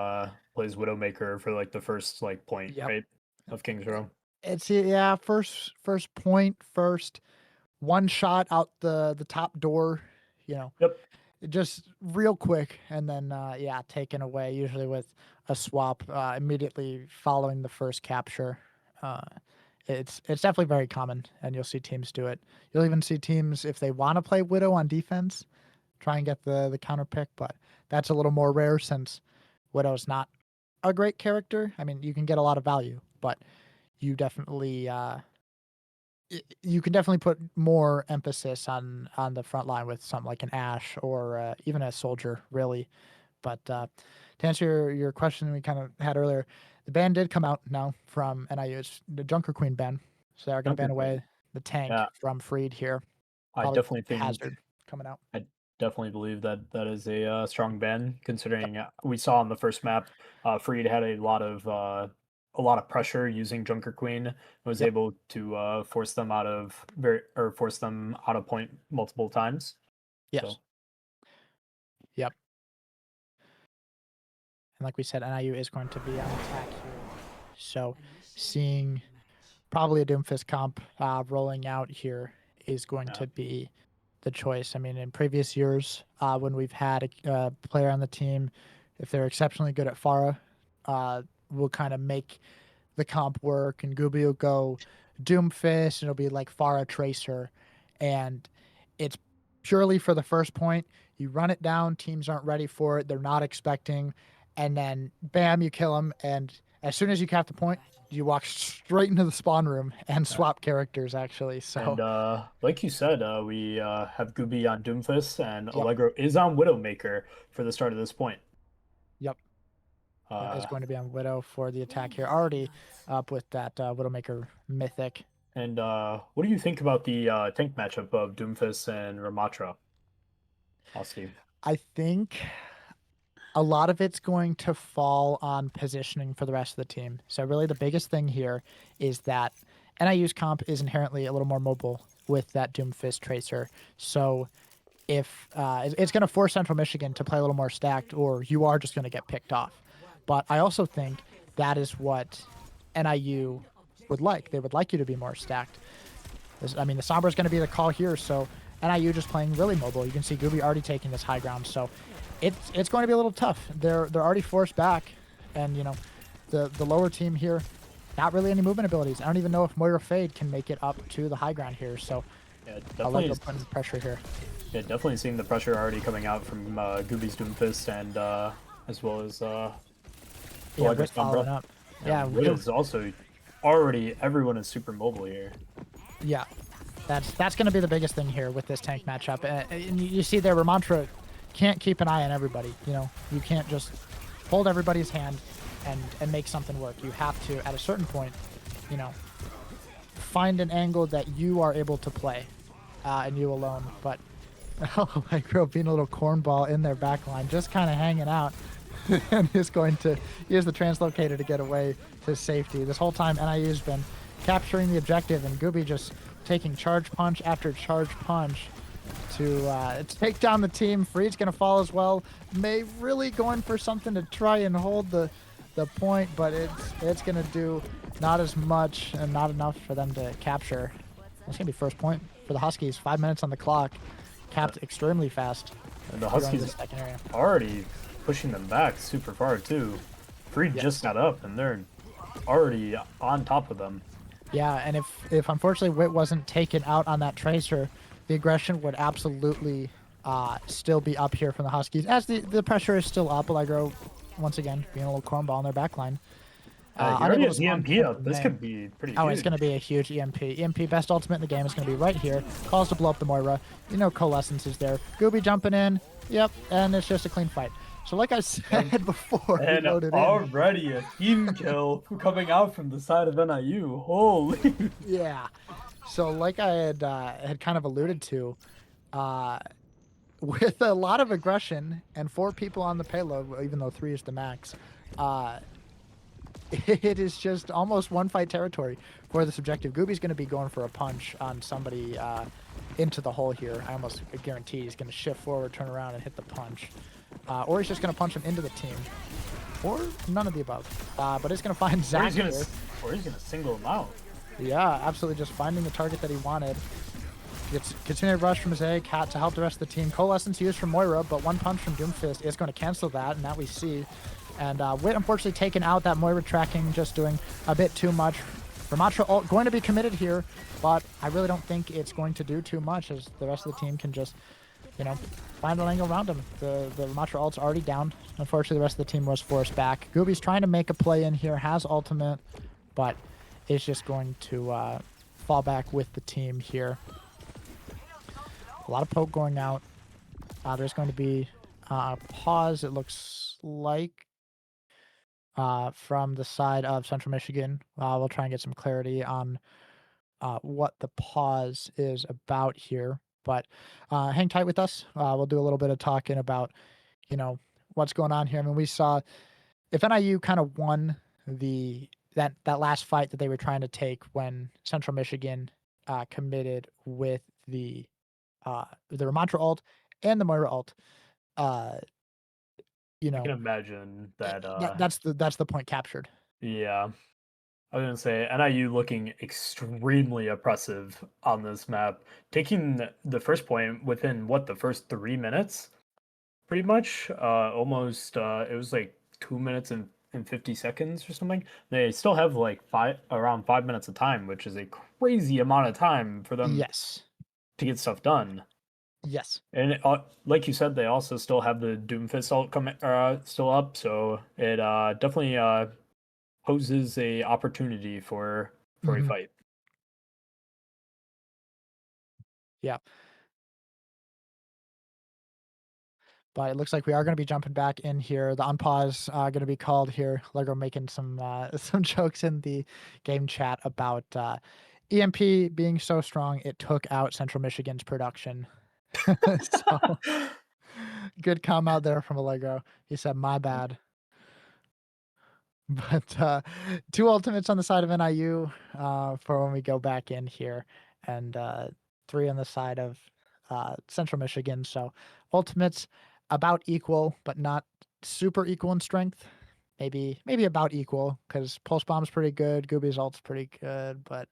plays Widowmaker for like the first like point, Yep. right, of King's Row. It's yeah, first point, first one shot out the top door, you know, Yep. just real quick, and then yeah, taken away. Usually with a swap immediately following the first capture. Uh, it's definitely very common, and you'll see teams do it. You'll even see teams if they want to play Widow on defense, try and get the counter pick, but that's a little more rare since Widow's not a great character. I mean, you can get a lot of value, but you definitely you can definitely put more emphasis on the front line with something like an Ash or even a soldier, really. But to answer your question we kind of had earlier, the ban did come out now from NIU. It's the Junker Queen ban, so they're going to ban Junker Queen. away the tank Yeah, from Freed here. I Probably definitely think Hazard coming out. I definitely believe that that is a strong ban, considering we saw on the first map, Freed had a lot of pressure using Junker Queen, and was Yep. able to force them out of point multiple times. Yes. So Yep. And like we said, NIU is going to be on attack here. So seeing probably a Doomfist comp rolling out here is going yeah, to be the choice. I mean, in previous years, when we've had a player on the team, if they're exceptionally good at Pharah, we'll kind of make the comp work, and Gooby will go Doomfist, and it'll be like Pharah Tracer, and it's purely for the first point. You run it down, teams aren't ready for it, they're not expecting, and then bam, you kill them, and as soon as you cap the point, you walk straight into the spawn room and swap characters actually. And So like you said, we have Gooby on Doomfist, and yep, Allegro is on Widowmaker for the start of this point. yep. Yep, is Uh, going to be on Widow for the attack here. Already up with that Widowmaker Mythic. and what do you think about the tank matchup of Doomfist and Ramatra? I'll see. I think a lot of it's going to fall on positioning for the rest of the team. So really the biggest thing here is that NIU's comp is inherently a little more mobile with that Doomfist Tracer. So if it's going to force Central Michigan to play a little more stacked, or you are just going to get picked off. But I also think that is what NIU would like. They would like you to be more stacked. I mean, the Sombra is going to be the call here, so NIU just playing really mobile. You can see Gooby already taking this high ground, so it's going to be a little tough. They're already forced back, and you know, the lower team here, not really any movement abilities. I don't even know if Moira Fade can make it up to the high ground here, so Yeah, I'll let definitely. them put pressure here. Yeah, definitely seeing the pressure already coming out from Gooby's Doomfist and as well as Yeah, Allegro Wit following Sombra. up. Yeah, Wit is also already everyone is super mobile here. yeah. That's going to be the biggest thing here with this tank matchup. And you see there, Ramantra can't keep an eye on everybody. You know, you can't just hold everybody's hand and make something work. You have to, at a certain point, you know, find an angle that you are able to play, and you alone. But Allegro being a little cornball in their back line, just kind of hanging out, and is going to use the translocator to get away to safety. This whole time, NIU's been capturing the objective, and Gooby just taking charge punch after charge punch to take down the team. Freed's going to fall as well. May really going for something to try and hold the point, but it's going to do not as much and not enough for them to capture. That's going to be first point for the Huskies. 5 minutes on the clock. Capped extremely fast. And the Huskies already pushing them back super far too. Freed just got up and they're already on top of them. Yeah, and if unfortunately Wit wasn't taken out on that Tracer, the aggression would absolutely still be up here from the Huskies. As the pressure is still up, Allegro, once again, being a little cornball in their back line. He already has EMP up. This could be pretty huge. It's going to be a huge EMP. EMP, best ultimate in the game, is going to be right here. Calls to blow up the Moira. You know Coalescence is there. Gooby jumping in. Yep, and it's just a clean fight. So like I said before, and already a team kill coming out from the side of NIU. Holy. Yeah. So like I had kind of alluded to, with a lot of aggression and 4 people on the payload, even though 3 is the max, it is just almost one fight territory for this objective. Gooby's going to be going for a punch on somebody into the hole here. I almost guarantee he's going to shift forward, turn around, and hit the punch. Or he's just going to punch him into the team. Or none of the above. But it's going to find Zach here. Or he's going to single him out. Yeah, absolutely. Just finding the target that he wanted. Gets continued rush from Zay, Cat to help the rest of the team. Coalescence used from Moira, but one punch from Doomfist is going to cancel that, and that we see. And Wit unfortunately taken out. That Moira tracking, just doing a bit too much. Ramatra ult going to be committed here, but I really don't think it's going to do too much, as the rest of the team can just, you know, find an angle around him. The Ramatra ult's already down. Unfortunately, the rest of the team was forced back. Gooby's trying to make a play in here, has ultimate, but is just going to fall back with the team here. A lot of poke going out. There's going to be a pause, it looks like, from the side of Central Michigan. We'll try and get some clarity on what the pause is about here. But hang tight with us. We'll do a little bit of talking about, you know, what's going on here. I mean, we saw if NIU kind of won that last fight that they were trying to take when Central Michigan committed with the Ramatra ult and the Moira ult. You know, I can imagine that. That's the point captured. Yeah, I was gonna say NIU looking extremely oppressive on this map, taking the first point within the first 3 minutes, pretty much. Almost. It was like 2 minutes and 50 seconds or something. They still have like around 5 minutes of time, which is a crazy amount of time for them. Yes. To get stuff done. Yes. And like you said, they also still have the Doomfist ult still up, so it definitely poses a opportunity for a Hmm. fight. Yeah. But it looks like we are going to be jumping back in here. The unpause going to be called here. Lego making some some jokes in the game chat about EMP being so strong it took out Central Michigan's production. So good come out there from Allegro. He said, "My bad." But two ultimates on the side of NIU for when we go back in here, and three on the side of Central Michigan. So ultimates about equal, but not super equal in strength. Maybe about equal because Pulse Bomb's pretty good, Gooby's ult's pretty good, but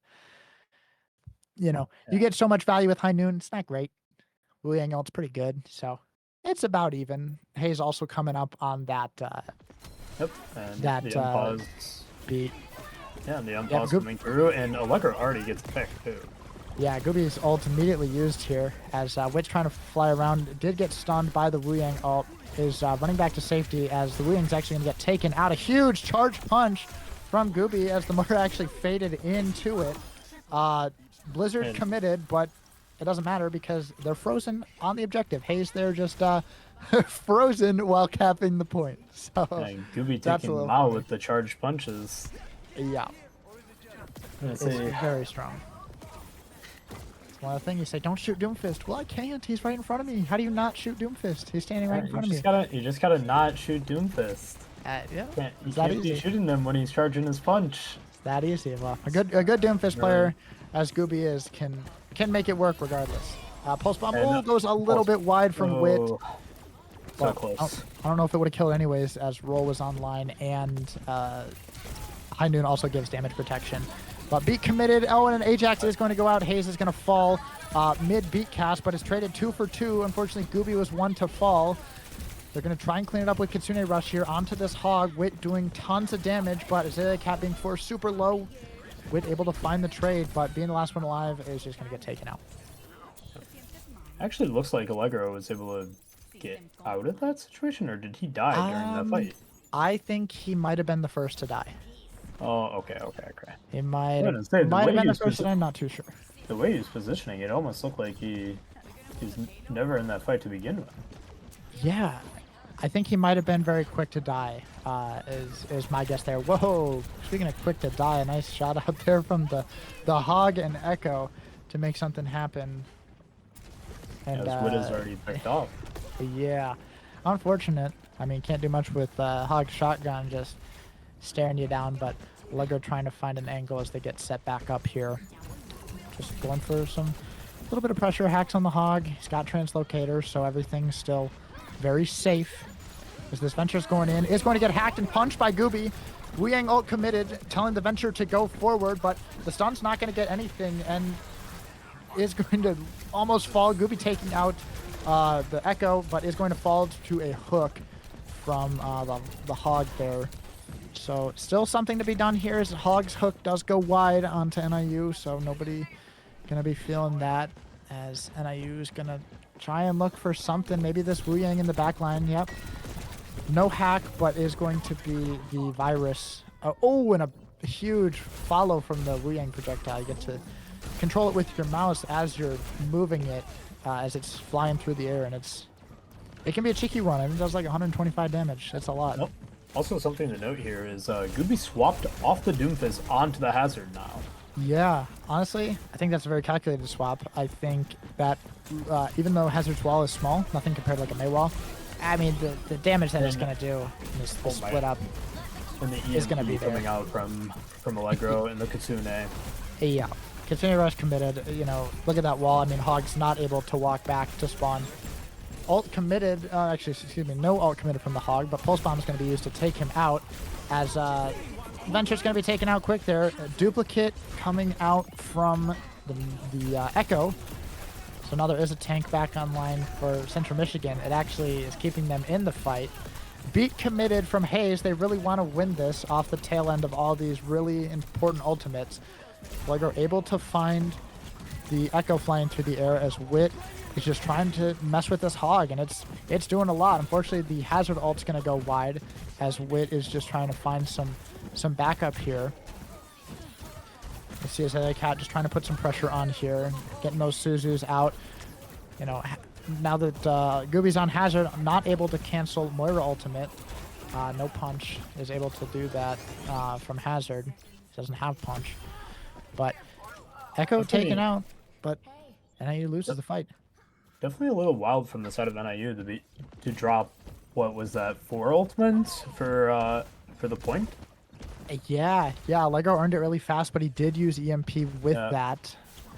you Yeah. get so much value with High Noon. It's not great. Wu Yang ult's pretty good, so it's about even. Hayes also coming up on that Yep. And that the unpause. beat. Yeah, and the Yep, unpause coming through, and Allegro already gets picked too. Yeah, Gooby's ult immediately used here as Witch trying to fly around did get stunned by the Wu Yang ult, is running back to safety as the Wu Yang's actually going to get taken out. A huge charge punch from Gooby as the motor actually faded into it. Blizzard And, committed, but it doesn't matter because they're frozen on the objective. Hayes there just frozen while capping the point. So and Gooby that's a taking them little out funny. with the charged punches. Yeah, Let's it's see. very strong. One of the things you say, don't shoot Doomfist. Well, I can't. He's right in front of me. How do you not shoot Doomfist? He's standing right in front of me. You just gotta not shoot Doomfist. Yeah, You it's that can't be easy. shooting him when he's charging his punch. It's that easy. Well, a good Doomfist player, as Gooby is, can make it work regardless. Pulse Bomb goes a little bit wide from Wit. So But close. I don't know if it would have killed anyways, as Roll was online, and High Noon also gives damage protection. But beat committed. Oh, and an Ajax is going to go out. Hayes is going to fall mid beat cast, but it's traded 2 for 2. Unfortunately, Gooby was one to fall. They're going to try and clean it up with Kitsune Rush here onto this Hog. Wit doing tons of damage, but Azalea Cat being forced super low. Wit able to find the trade, but being the last one alive is just going to get taken out. Actually, looks like Allegro was able to get out of that situation, or did he die during that fight? I think he might have been the first to die. Oh, okay. He might have The been the first, and I'm not too sure. The way he's positioning, it almost looked like he's never in that fight to begin with. Yeah, I think he might have been very quick to die, is my guess there. Whoa, speaking of quick to die, a nice shot out there from the Hog and Echo to make something happen. And As Wood is already picked off. Yeah, unfortunate. I mean, can't do much with Hog's shotgun just staring you down, but Lego trying to find an angle as they get set back up here. Just going for some little bit of pressure. Hacks on the Hog. He's got translocator, so everything's still very safe. As this Venture's going in, is going to get hacked and punched by Gooby. Wu Yang ult committed, telling the Venture to go forward, but the stun's not going to get anything and is going to almost fall. Gooby taking out the Echo, but is going to fall to a hook from the Hog there. So still something to be done here as Hog's hook does go wide onto NIU, so nobody gonna be feeling that as NIU is gonna try and look for something. Maybe this Wu Yang in the back line. Yep. No hack, but is going to be the virus. Oh, and a huge follow from the Wu Yang projectile. You get to control it with your mouse as you're moving it, as it's flying through the air, and it can be a cheeky run. I mean, it does like 125 damage. That's a lot. Nope. Also, something to note here is Gooby swapped off the Doomfist onto the Hazard now. Yeah, honestly, I think that's a very calculated swap. I think that even though Hazard's wall is small, nothing compared to like a May wall, I mean, the damage that it's going to do, the split up, and the is going to be coming out from Allegro and the Kitsune. Yeah, Kitsune Rush committed. You know, look at that wall. I mean, Hog's not able to walk back to spawn. Ult committed, actually, excuse me, no ult committed from the Hog, but Pulse Bomb is going to be used to take him out as Venture's going to be taken out quick there. A duplicate coming out from the Echo. So now there is a tank back online for Central Michigan. It actually is keeping them in the fight. Beat committed from Hayes. They really want to win this off the tail end of all these really important ultimates. Lego able to find the Echo flying through the air as Wit is just trying to mess with this Hog, and it's doing a lot. Unfortunately, the Hazard ult's going to go wide as Wit is just trying to find some some backup here. You see his other cat just trying to put some pressure on here, getting those Suzus out. You know, now that Gooby's on Hazard, not able to cancel Moira ultimate. No punch is able to do that from Hazard. Doesn't have punch. But Echo taken out, but NIU loses the fight. Definitely a little wild from the side of NIU to drop, what was that, 4 ultimates for the point? Yeah, Lego earned it really fast, but he did use EMP with that.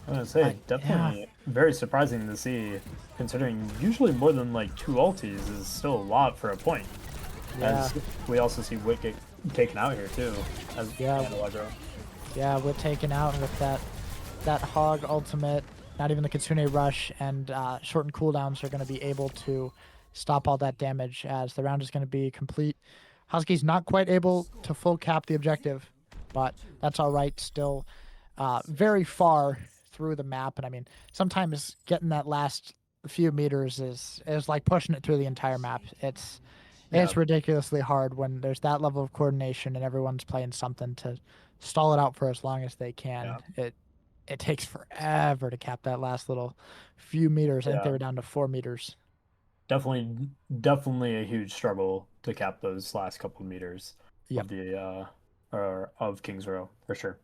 I was gonna say, definitely very surprising to see, considering usually more than like 2 ultis is still a lot for a point. Yeah. As we also see Wit get taken out here too, as Allegro. Yeah, Wit taken out with that Hog ultimate. Not even the Kitsune Rush and shortened cooldowns are going to be able to stop all that damage, as the round is going to be complete. Husky's not quite able to full cap the objective, but that's all right. Still very far through the map, and I mean, sometimes getting that last few meters is like pushing it through the entire map. It's ridiculously hard when there's that level of coordination and everyone's playing something to stall it out for as long as they can. It takes forever to cap that last little few meters. I think they were down to 4 meters. Definitely a huge struggle to cap those last couple of meters of the of King's Row for sure.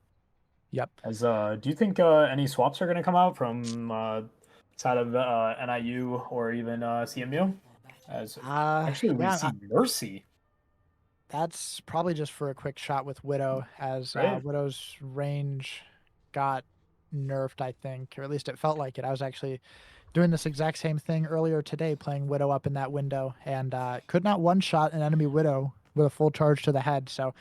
Yep. As do you think any swaps are going to come out from side of NIU or even CMU? As actually we see Mercy. That's probably just for a quick shot with Widow, as Widow's range got nerfed, I think, or at least it felt like it. I was actually doing this exact same thing earlier today, playing Widow up in that window, and could not one-shot an enemy Widow with a full charge to the head. So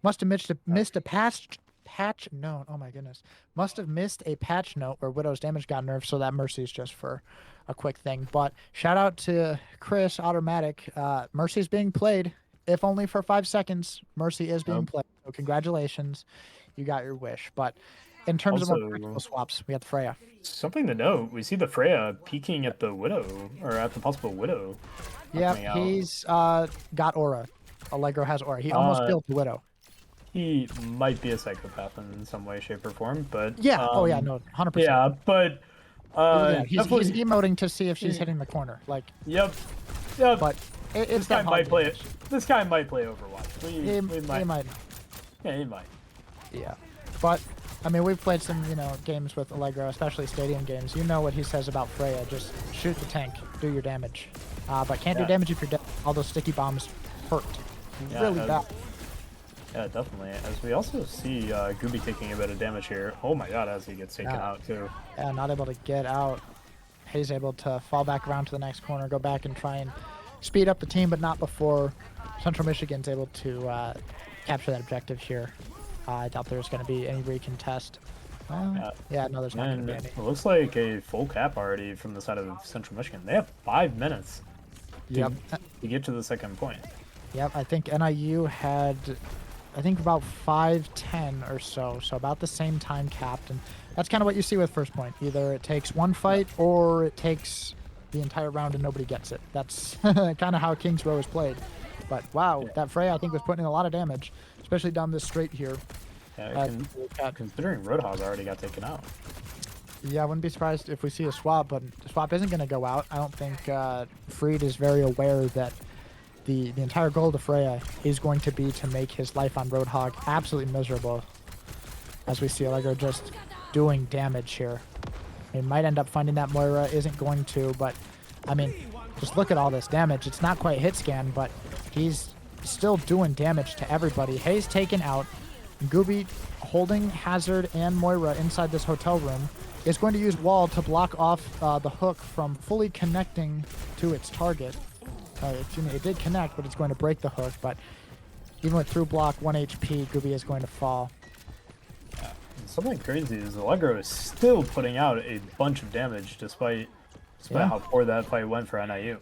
must have missed a patch note. Oh my goodness. Must have missed a patch note where Widow's damage got nerfed, so that Mercy's just for a quick thing. But shout out to Chris Automatic. Mercy's being played, if only for 5 seconds. Mercy is being played. So congratulations. You got your wish. But in terms of more practical swaps, we have the Freya. Something to note, we see the Freya peeking at the Widow, or at the possible Widow. Yeah, he's got Aura. Allegro has Aura. He almost killed the Widow. He might be a psychopath in some way, shape, or form, but... Yeah, oh yeah, no, 100%. Yeah, but... he's emoting to see if she's hitting the corner. Like, Yep. But this guy might play it. This guy might play Overwatch. He might. Yeah, he might. Yeah, but I mean, we've played some, games with Allegro, especially stadium games. You know what he says about Freya: just shoot the tank, do your damage. But can't do damage if you're dead. All those sticky bombs hurt really bad. Yeah, definitely. As we also see Gooby taking a bit of damage here. Oh my god, as he gets taken out too. Yeah, not able to get out. He's able to fall back around to the next corner, go back and try and speed up the team, but not before Central Michigan's able to capture that objective here. I doubt there's going to be any recontest. No, there's not going to be any. It looks like a full cap already from the side of Central Michigan. They have 5 minutes to get to the second point. Yep, I think NIU had, about 5:10 or so, so about the same time capped. And that's kind of what you see with first point. Either it takes one fight or it takes the entire round and nobody gets it. That's kind of how King's Row is played. But wow, that Freya I think was putting in a lot of damage, especially down this straight here. Yeah, considering Roadhog already got taken out. Yeah, I wouldn't be surprised if we see a swap, but the swap isn't going to go out. I don't think Freed is very aware that the entire goal of Freya is going to be to make his life on Roadhog absolutely miserable. As we see Allegro just doing damage here. He might end up finding that Moira, isn't going to, but I mean, just look at all this damage. It's not quite hit scan, but he's still doing damage to everybody. Hayes taken out. Gooby holding Hazard and Moira inside this hotel room is going to use wall to block off the hook from fully connecting to its target. Excuse me, it did connect, but it's going to break the hook. But even with through block 1 HP, Gooby is going to fall. Yeah. Something crazy is Allegro is still putting out a bunch of damage despite how poor that fight went for NIU.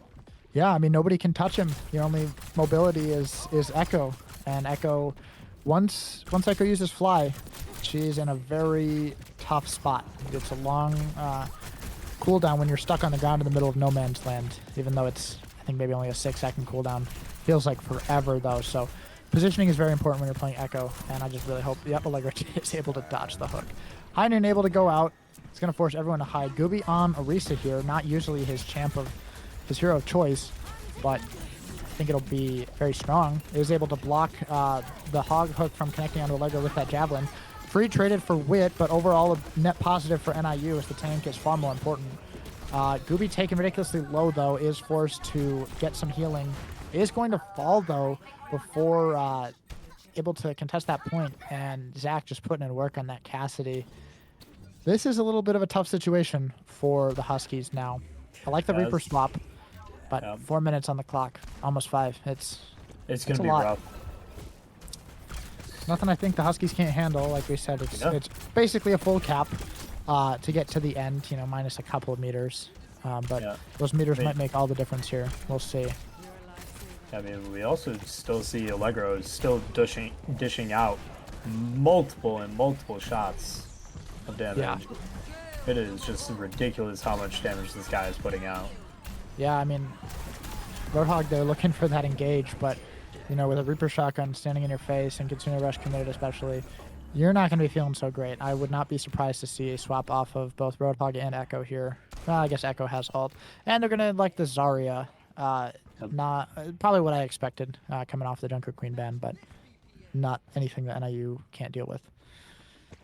Yeah, I mean, nobody can touch him. The only mobility is Echo. And Echo, once Echo uses Fly, she's in a very tough spot. It's a long cooldown when you're stuck on the ground in the middle of no man's land, even though it's, I think, maybe only a 6-second cooldown. Feels like forever, though. So positioning is very important when you're playing Echo, and I just really hope Allegro is able to dodge the hook. High Noon able to go out. It's going to force everyone to hide. Gooby on Orisa here, not usually his hero of choice, but I think it'll be very strong. It was able to block the hog hook from connecting onto Allegro with that javelin. Free traded for Wit, but overall a net positive for NIU as the tank is far more important. Gooby taken ridiculously low though, is forced to get some healing. Is going to fall though before able to contest that point, and Zach just putting in work on that Cassidy. This is a little bit of a tough situation for the Huskies now. I like the Reaper swap, but 4 minutes on the clock, almost 5. It's going to be rough. Nothing I think the Huskies can't handle. Like we said, it's basically a full cap to get to the end, you know, minus a couple of meters. But those meters might make all the difference here. We'll see. I mean, we also still see Allegro still dishing out multiple shots of damage. Yeah. It is just ridiculous how much damage this guy is putting out. Yeah, I mean, Roadhog, they're looking for that engage, but, you know, with a Reaper shotgun standing in your face and Kitsune Rush committed especially, you're not going to be feeling so great. I would not be surprised to see a swap off of both Roadhog and Echo here. Well, I guess Echo has ult. And they're going to like the Zarya. Not probably what I expected coming off the Junker Queen ban, but not anything that NIU can't deal with.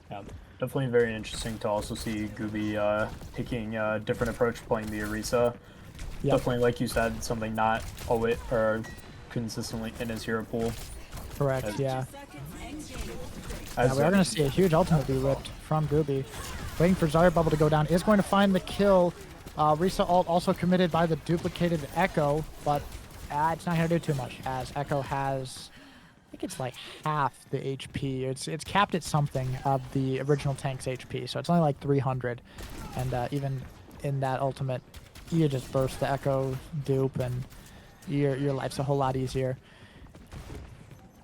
Yeah, definitely very interesting to also see Gooby taking a different approach playing the Orisa. Yep. Definitely, like you said, something not always or consistently in his hero pool. Correct, yeah. We are going to see a huge ultimate be ripped from Gooby. Waiting for Zarya Bubble to go down. Is going to find the kill. Risa ult also committed by the duplicated Echo, but it's not going to do too much as Echo has, I think it's like half the HP. It's capped at something of the original tank's HP, so it's only like 300. And even in that ultimate, you just burst the Echo dupe and your life's a whole lot easier.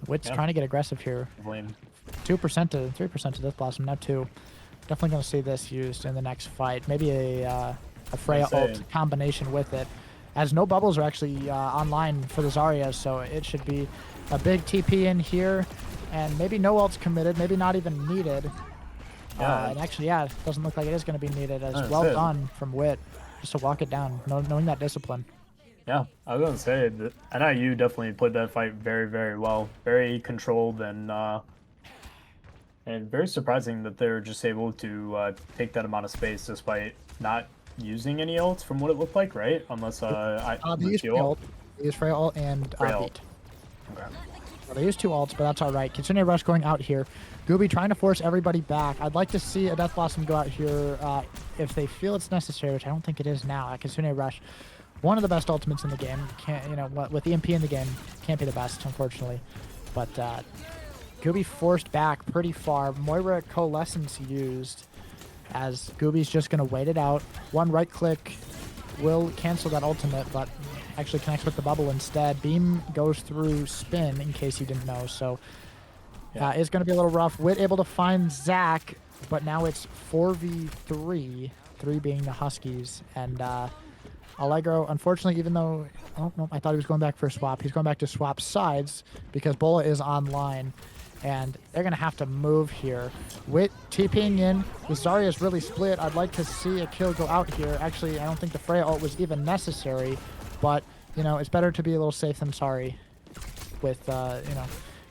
Wit's trying to get aggressive here. 2% to 3% to this Blossom, now 2. Definitely going to see this used in the next fight. Maybe a Freya ult combination with it, as no bubbles are actually online for the Zarya, so it should be a big TP in here, and maybe no ults committed, maybe not even needed. And actually, it doesn't look like it is going to be needed, as well done from Wit, just to walk it down, knowing that discipline. Yeah, I was going to say, that NIU definitely played that fight very, very well. Very controlled and very surprising that they were just able to take that amount of space despite not using any ults from what it looked like, right? Unless they used ult. They used Freya ult and Beat. Okay. Well, they used 2 ults, but that's all right. Kitsune Rush going out here. Gooby trying to force everybody back. I'd like to see a Death Blossom go out here if they feel it's necessary, which I don't think it is now. Kitsune Rush, one of the best ultimates in the game. Can't, you know, with the MP in the game, can't be the best, unfortunately. But Gooby forced back pretty far. Moira Coalescence used, as Gooby's just going to wait it out. One right click will cancel that ultimate, but actually connects with the bubble instead. Beam goes through spin, in case you didn't know, so it's going to be a little rough. Wit able to find Zach, but now it's 4v3, 3 being the Huskies, and Allegro, unfortunately, even though, oh no, I thought he was going back for a swap, he's going back to swap sides because Bola is online. And they're going to have to move here. Wit TPing in. The Zarya is really split. I'd like to see a kill go out here. Actually, I don't think the Freya ult was even necessary. But, you know, it's better to be a little safe than sorry with, you know,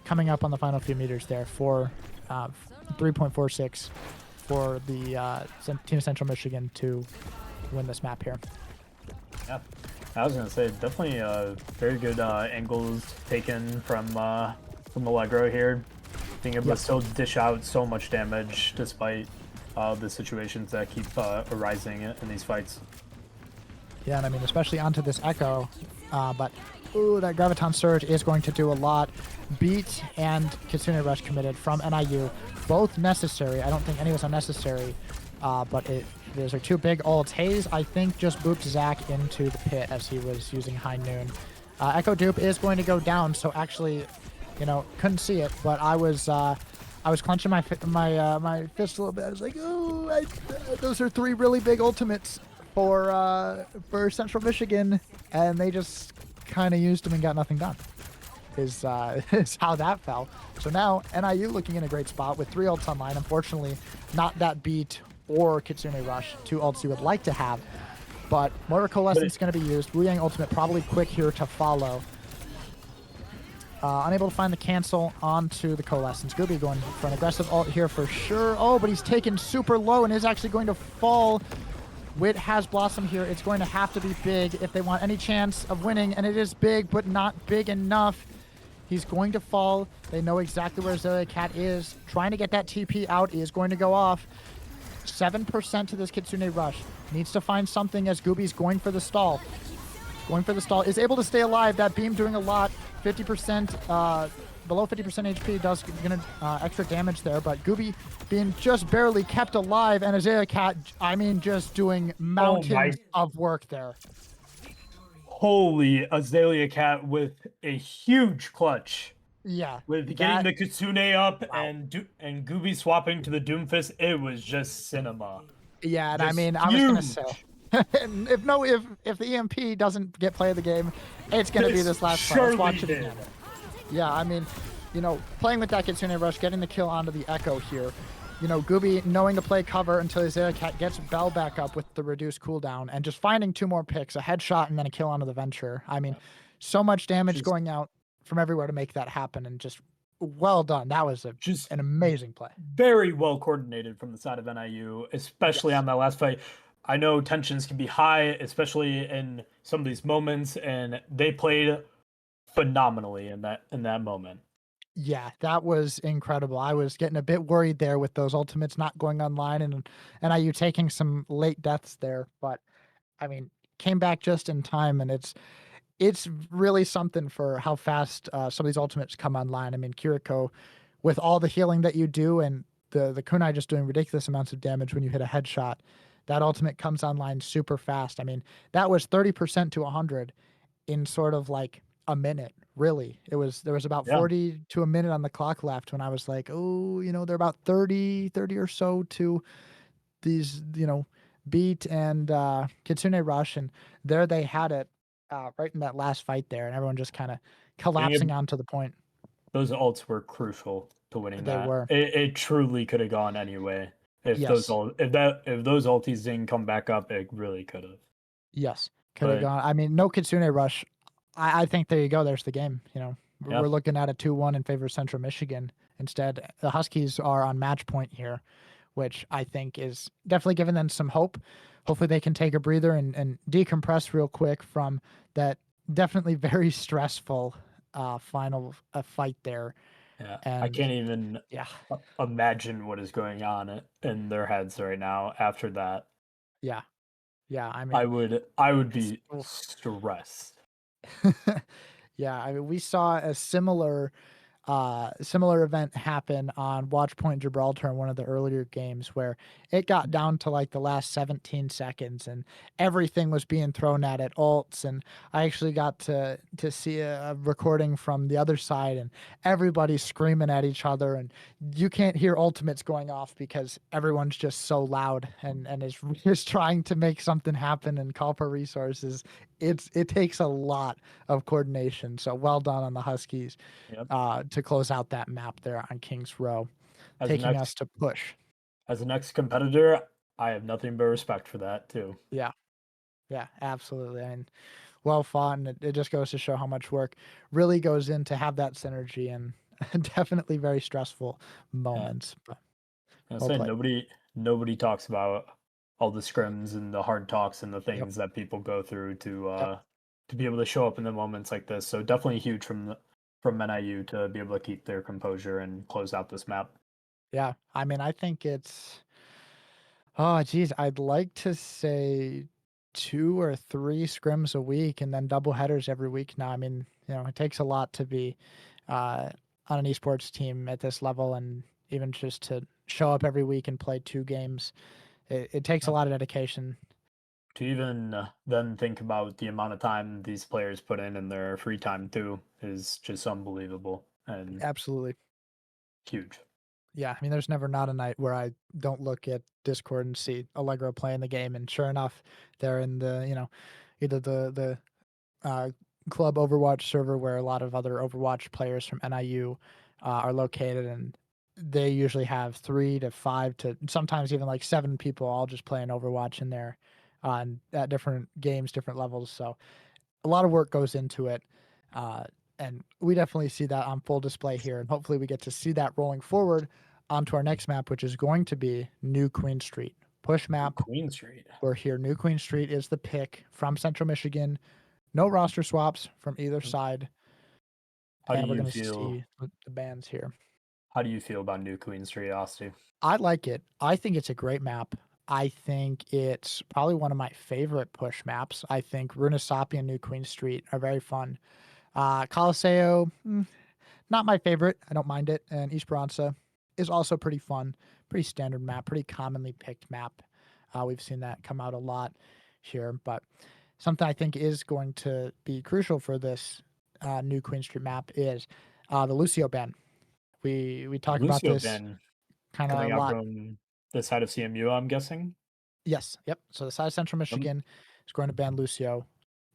coming up on the final few meters there for 3.46 for the Team Central Michigan to win this map here. Yeah, I was going to say, definitely very good angles taken from Allegro here. Being able to still dish out so much damage despite the situations that keep arising in these fights. Yeah, and I mean, especially onto this Echo, but that Graviton Surge is going to do a lot. Beat and Kitsune Rush committed from NIU, both necessary. I don't think any was unnecessary, but those are 2 big ults. Hayes, I think, just booped Zach into the pit as he was using High Noon. Echo dupe is going to go down, so actually, you know, couldn't see it, but I was clenching my fist a little bit. I was like, oh, those are 3 really big ultimates for Central Michigan, and they just kind of used them and got nothing done. is how that fell. So now NIU looking in a great spot with 3 ults online. Unfortunately, not that beat or Kitsune Rush, 2 ults you would like to have. But Motor But Coalescence is going to be used. Wu Yang Ultimate probably quick here to follow. Unable to find the cancel onto the Coalescence. Gooby going for an aggressive ult here for sure. Oh, but he's taken super low and is actually going to fall. Wit has Blossom here. It's going to have to be big if they want any chance of winning, and it is big, but not big enough. He's going to fall. They know exactly where Azalea Cat is. Trying to get that TP out. He is going to go off. 7% to this Kitsune Rush. Needs to find something as Gooby's going for the stall. Going for the stall. Is able to stay alive. That beam doing a lot. 50%, below 50% HP does gonna extra damage there, but Gooby being just barely kept alive, and Azalea Cat, I mean, just doing mountains of work there. Holy Azalea Cat with a huge clutch. Yeah. With getting the Kitsune up wow. and Gooby swapping to the Doomfist, it was just cinema. Yeah, and Just I mean, huge. I was gonna say, if the EMP doesn't get play of the game, it's gonna be this last fight. Let's watch it again. Yeah, I mean, you know, playing with that Kitsune Rush, getting the kill onto the Echo here. You know, Gooby knowing to play cover until Azalea Cat gets Bell back up with the reduced cooldown, and just finding 2 more picks, a headshot and then a kill onto the Venture. I mean, so much damage going out from everywhere to make that happen, and just well done. That was an amazing play. Very well coordinated from the side of NIU, especially on that last fight. I know tensions can be high, especially in some of these moments, and they played phenomenally in that moment. Yeah, that was incredible. I was getting a bit worried there with those ultimates not going online and NIU taking some late deaths there, but I mean, came back just in time, and it's really something for how fast some of these ultimates come online. I mean, Kiriko, with all the healing that you do and the kunai just doing ridiculous amounts of damage when you hit a headshot, that ultimate comes online super fast. I mean, that was 30% to 100 in sort of like a minute. Really, there was about 40 to a minute on the clock left when I was like, oh, you know, they're about 30 or so to these, you know, Beat and Kitsune Rush, and there they had it right in that last fight there, and everyone just kind of collapsing onto the point. Those ults were crucial to winning They that. were. It truly could have gone anyway. If those Yes. if those ultis didn't come back up, it really could have. Yes. Could have gone. I mean, no Kitsune Rush. I think there you go. There's the game. You know, we're looking at a 2-1 in favor of Central Michigan. Instead, the Huskies are on match point here, which I think is definitely giving them some hope. Hopefully they can take a breather and decompress real quick from that definitely very stressful final fight there. Yeah, I And can't even yeah, imagine what is going on in their heads right now after that. yeah, yeah. I I mean, would be stressed. yeah. I mean, we saw a similar event happen on Watch Point Gibraltar in one of the earlier games where it got down to like the last 17 seconds and everything was being thrown at it, ults. And I actually got to see a recording from the other side and everybody's screaming at each other. And you can't hear ultimates going off because everyone's just so loud and is trying to make something happen and call for resources. It takes a lot of coordination. So well done on the Huskies to close out that map there on Kings Row, taking us to push. As an ex-competitor, I have nothing but respect for that too. Yeah, yeah, absolutely. And well fought, and it just goes to show how much work really goes in to have that synergy and definitely very stressful moments. But I well say played. nobody talks about all the scrims and the hard talks and the Yep. things that people go through to be able to show up in the moments like this. So definitely huge from NIU to be able to keep their composure and close out this map. Yeah, I mean, I think it's oh geez, I'd like to say 2 or 3 scrims a week and then double headers every week now. I mean, you know, it takes a lot to be uh, on an esports team at this level, and even just to show up every week and play 2 games. It takes a lot of dedication. To even then think about the amount of time these players put in their free time too is just unbelievable and Absolutely. huge. Yeah, I mean, there's never not a night where I don't look at Discord and see Allegro playing the game, and sure enough, they're in the, you know, either the club Overwatch server where a lot of other Overwatch players from NIU are located, and they usually have 3 to 5 to sometimes even like 7 people all just playing Overwatch in there, and at different games, different levels. So a lot of work goes into it, uh, and we definitely see that on full display here. And hopefully, we get to see that rolling forward onto our next map, which is going to be New Queen Street. Push map. Queen Street. We're here. New Queen Street is the pick from Central Michigan. No roster swaps from either side, How do and we're you going to feel? see the bands here. How do you feel about New Queen Street, Asti? I like it. I think it's a great map. I think it's probably one of my favorite push maps. I think Runasapi and New Queen Street are very fun. Coliseo, not my favorite. I don't mind it. And Esperanza is also pretty fun, pretty standard map, pretty commonly picked map. We've seen that come out a lot here, but something I think is going to be crucial for this new Queen Street map is the Lucio ban. We talk about Lucio this Ben kind of a coming out lot. from the side of CMU, I'm guessing. Yes, yep. So the side of Central Michigan is going to ban Lucio.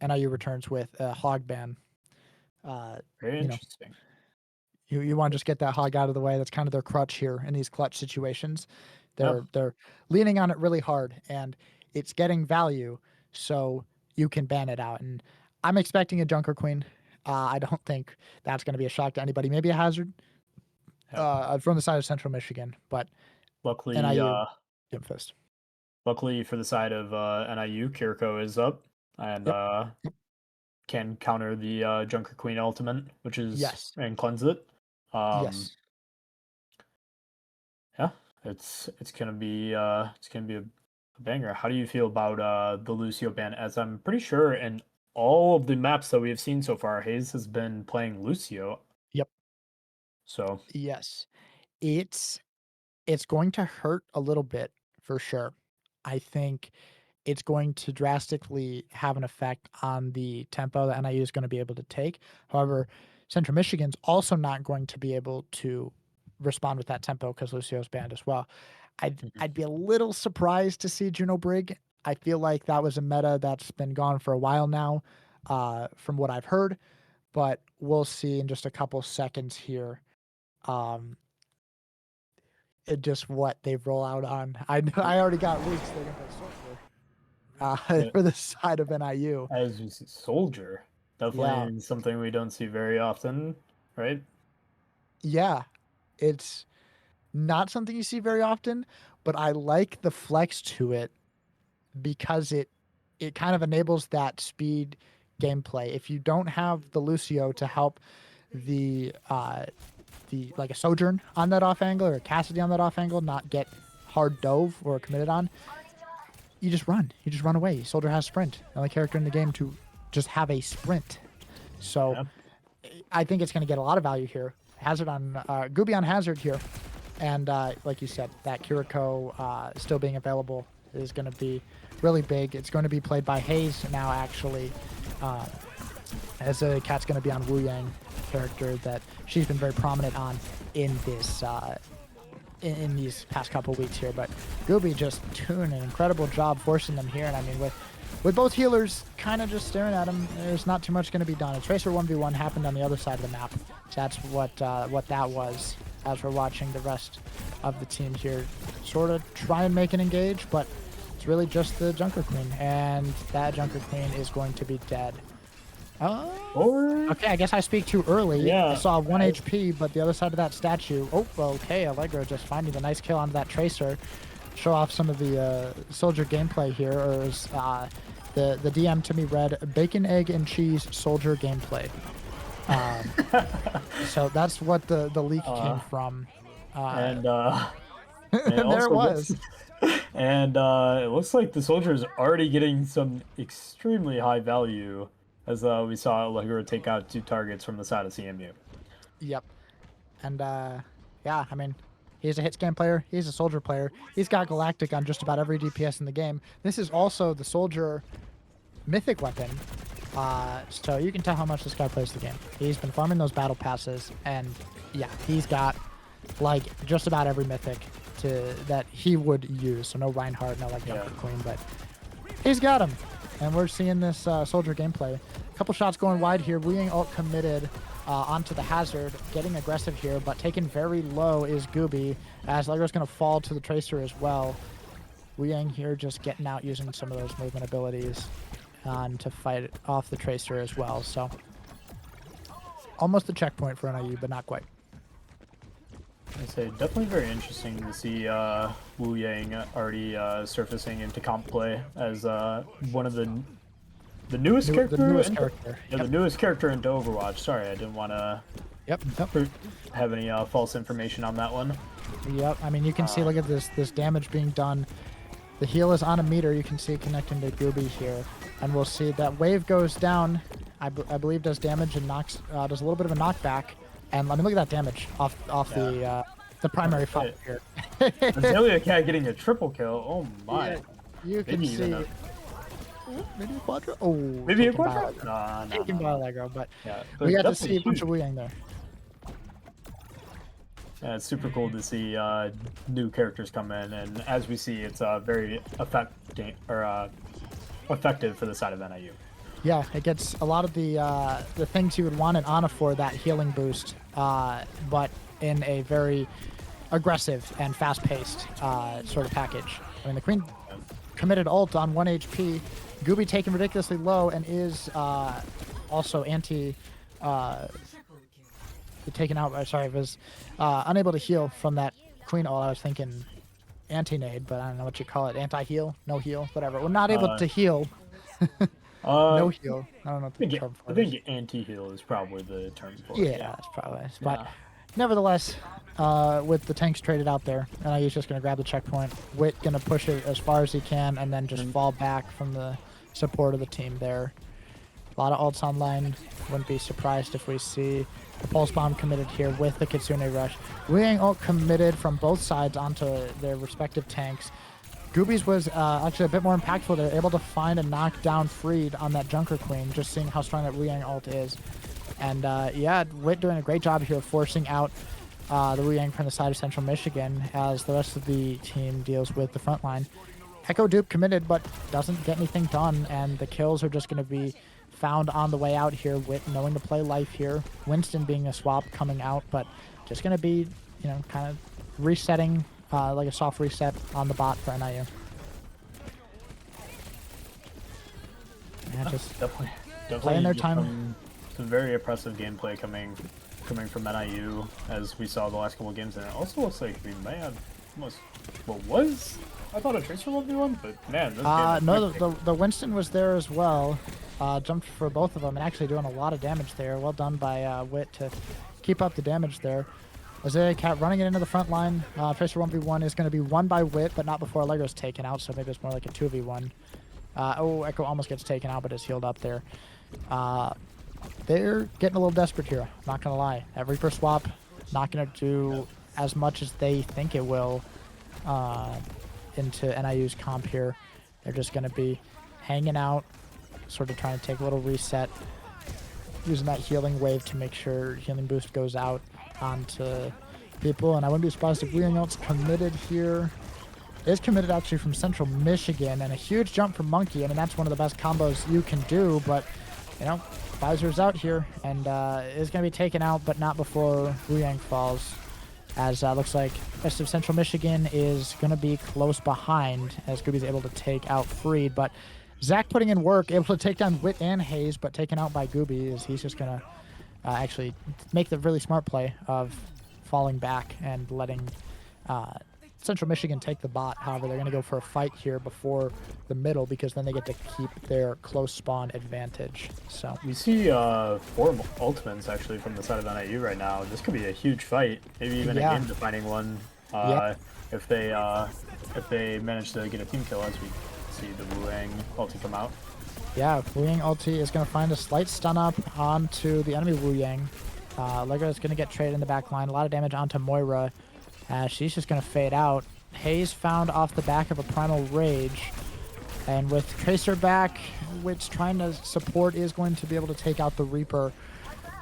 NIU returns with a hog ban. Uh, Very you know, interesting. you want to just get that hog out of the way. That's kind of their crutch here in these clutch situations. Yeah. They're leaning on it really hard, and it's getting value, so you can ban it out. And I'm expecting a Junker Queen. I don't think that's going to be a shock to anybody. Maybe a Hazard Yeah. from the side of Central Michigan, but Luckily, NIU Fist. luckily for the side of NIU, Kiriko is up and Yep. Yep. can counter the Junker Queen ultimate, which is Yes. and cleanse it. Yes. Yeah, it's gonna be a banger. How do you feel about the Lucio ban? As I'm pretty sure in all of the maps that we have seen so far, Hayes has been playing Lucio. Yep. So Yes. It's it's going to hurt a little bit for sure. I think it's going to drastically have an effect on the tempo that NIU is going to be able to take. However, Central Michigan's also not going to be able to respond with that tempo because Lucio's banned as well. I'd be a little surprised to see Juno Brig. I feel like that was a meta that's been gone for a while now, from what I've heard. But we'll see in just a couple seconds here. Um, just what they roll out on. I already got leaks. They're gonna play Soldier for the side of NIU. as you see, Soldier, Yeah, definitely something we don't see very often, right? yeah, it's not something you see very often, but I like the flex to it because it kind of enables that speed gameplay. If you don't have the Lucio to help the like a Sojourn on that off angle or a Cassidy on that off angle not get hard dove or committed on, you just run. You just run away. Soldier has sprint. The only character in the game to just have a sprint. So Yep. I think it's going to get a lot of value here. Hazard on Gooby on Hazard here, and like you said, that Kiriko still being available is going to be really big. It's going to be played by Hayes now, actually, as a Cat's going to be on Wu Yang character that she's been very prominent on in this in these past couple weeks here. But Gooby just doing an incredible job forcing them here, and I mean with both healers kind of just staring at him, there's not too much going to be done. A Tracer 1v1 happened on the other side of the map. That's what that was, as we're watching the rest of the team here sort of try and make an engage, but it's really just the Junker Queen, and that Junker Queen is going to be dead. Okay, I guess I speak too early. Yeah, I saw 1 HP, but the other side of that statue. Oh, okay, Allegro just finding a nice kill onto that Tracer. Show off some of the Soldier gameplay here, or as the DM to me read, bacon, egg, and cheese Soldier gameplay. So that's what the leak came from. and And there it was. And it looks like the Soldier is already getting some extremely high value, as we saw Allegro take out 2 targets from the side of CMU. Yep. And yeah, I mean, he's a hit scan player. He's a Soldier player. He's got Galactic on just about every DPS in the game. This is also the Soldier mythic weapon. So you can tell how much this guy plays the game. He's been farming those battle passes, and yeah, he's got like just about every mythic that he would use. So no Reinhardt, no like Junker Queen, but he's got him. And we're seeing this Soldier gameplay Couple shots going wide here. Wu Yang ult committed onto the hazard, getting aggressive here, but taken very low is Gooby, as Legro's going to fall to the Tracer as well. Wu Yang here just getting out using some of those movement abilities to fight off the Tracer as well. So almost a checkpoint for NIU, but not quite. I'd say definitely very interesting to see Wu Yang already surfacing into comp play as one of the newest character. The newest character. Yeah, the newest character into Overwatch. Sorry, I didn't want to have any false information on that one. Yep. I mean, you can see, look at this damage being done. The heal is on a meter. You can see connecting to Gooby here, and we'll see that wave goes down. I believe does damage and knocks does a little bit of a knockback. And let me look at that damage off the primary fight here. Azalea Cat getting a triple kill. Oh my! Yeah, you can see. Maybe a quadra? Oh, maybe a quadra? No. Taken by Allegro, but yeah, we got to see a bunch of Wu Yang there. Yeah, it's super cool to see new characters come in, and as we see, it's very effective for the side of NIU. Yeah, it gets a lot of the things you would want in Ana for, that healing boost, but in a very aggressive and fast-paced sort of package. I mean, the Queen committed ult on 1 HP. Gooby taken ridiculously low and is also taken out. Sorry, was unable to heal from that Queen ult. I was thinking anti-nade, but I don't know what you call it. Anti-heal? No heal? Whatever. We're not able to heal. No heal. I don't know what the term for it is. I think anti-heal is probably the term for it. Yeah, that's probably it. But nevertheless, with the tanks traded out there, NIU's just going to grab the checkpoint. Wit going to push it as far as he can and then just fall back from the support of the team there. A lot of ults online. Wouldn't be surprised if we see the Pulse Bomb committed here with the Kitsune Rush. Wu Yang ult committed from both sides onto their respective tanks. Gooby's was actually a bit more impactful. They're able to find a knockdown freed on that Junker Queen, just seeing how strong that Wu Yang ult is. And yeah, Wit doing a great job here forcing out the Wu Yang from the side of Central Michigan as the rest of the team deals with the front line. Echo Dupe committed, but doesn't get anything done, and the kills are just going to be found on the way out here. Wit knowing to play life here. Winston being a swap coming out, but just going to be, you know, kind of resetting, like a soft reset on the bot for NIU. Yeah, just definitely playing their time. Some very impressive gameplay coming from NIU, as we saw the last couple of games, and it also looks like we may have almost I thought a Tracer 1v1, but man, this game no, the Winston was there as well. Jumped for both of them and actually doing a lot of damage there. Well done by Wit to keep up the damage there. Azalea Cat running it into the front line. Tracer 1v1 is going to be won by Wit, but not before Allegro's taken out, so maybe it's more like a 2v1. Oh, Echo almost gets taken out, but is healed up there. They're getting a little desperate here, not going to lie. That Reaper swap not going to do as much as they think it will into NIU's comp here. They're just going to be hanging out, sort of trying to take a little reset, using that healing wave to make sure healing boost goes out onto people. And I wouldn't be surprised if Wu Yang ult's committed here. It is committed actually from Central Michigan, and a huge jump from Monkey. I mean, that's one of the best combos you can do, but, you know, Visor's out here and is going to be taken out, but not before Wu Yang falls. As looks like rest of Central Michigan is going to be close behind as Gooby's able to take out Freed. But Zach putting in work, able to take down Wit and Hayes, but taken out by Gooby, as he's just going to actually make the really smart play of falling back and letting Central Michigan take the bot. However, they're going to go for a fight here before the middle, because then they get to keep their close spawn advantage. So we see 4 ultimates actually from the side of NIU right now. This could be a huge fight, maybe even a game-defining one. If they manage to get a team kill, as we see the Wu Yang ulti come out. Yeah, Wu Yang ulti is going to find a slight stun up onto the enemy Wu Yang. Lego is going to get traded in the back line. A lot of damage onto Moira. She's just going to fade out. Hayes found off the back of a Primal Rage. And with Tracer back, which trying to support, is going to be able to take out the Reaper,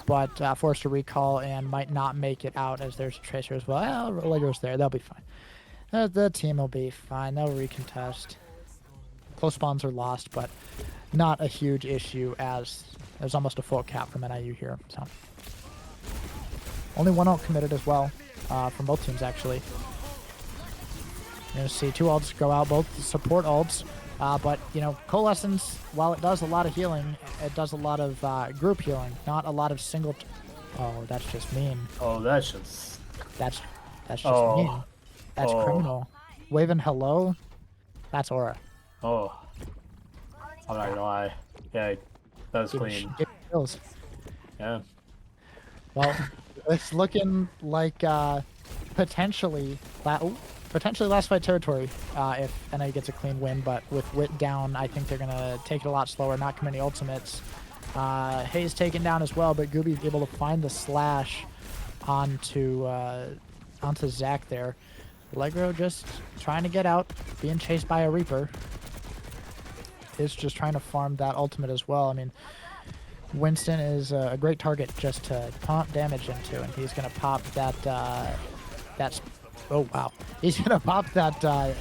but forced to recall and might not make it out, as there's a Tracer as well. Lego's there. They'll be fine. The team will be fine. They'll recontest. Close spawns are lost, but not a huge issue, as There's almost a full cap from NIU here. So only one ult committed as well from both teams, actually. You're going to see two ults go out, both support ults. But, you know, Coalescence, while it does a lot of healing, it does a lot of group healing, not a lot of single... Oh, that's just mean. Oh, that's just... That's just Oh. mean. That's criminal. Waving hello? That's aura. Oh. I'm not gonna lie. Yeah, that was clean. Kills. Yeah. Well, it's looking like potentially last fight territory if NA gets a clean win, but with Wit down, I think they're gonna take it a lot slower, not commit any ultimates. Hayes taken down as well, but Gooby's able to find the slash onto Zach there. Allegro just trying to get out, being chased by a Reaper. Is just trying to farm that ultimate as well. I mean, Winston is a great target just to pump damage into, and he's gonna pop that oh wow, he's gonna pop that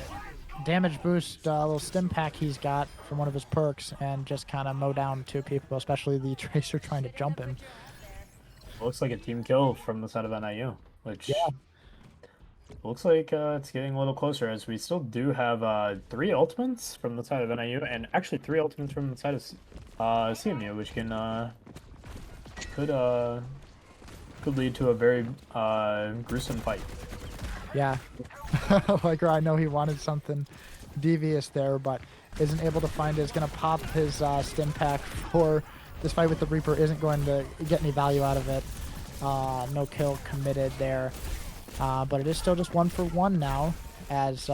damage boost little stim pack he's got from one of his perks, and just kind of mow down two people, especially the Tracer trying to jump him. Looks like a team kill from the side of NIU, which Yeah. looks like it's getting a little closer, as we still do have 3 ultimates from the side of NIU, and actually 3 ultimates from the side of CMU, which can could lead to a very gruesome fight. Yeah. Like, I know he wanted something devious there, but isn't able to find it. Is going to pop his stim pack for this fight with the Reaper. Isn't going to get any value out of it. No kill committed there. But it is still just 1 for 1 now, as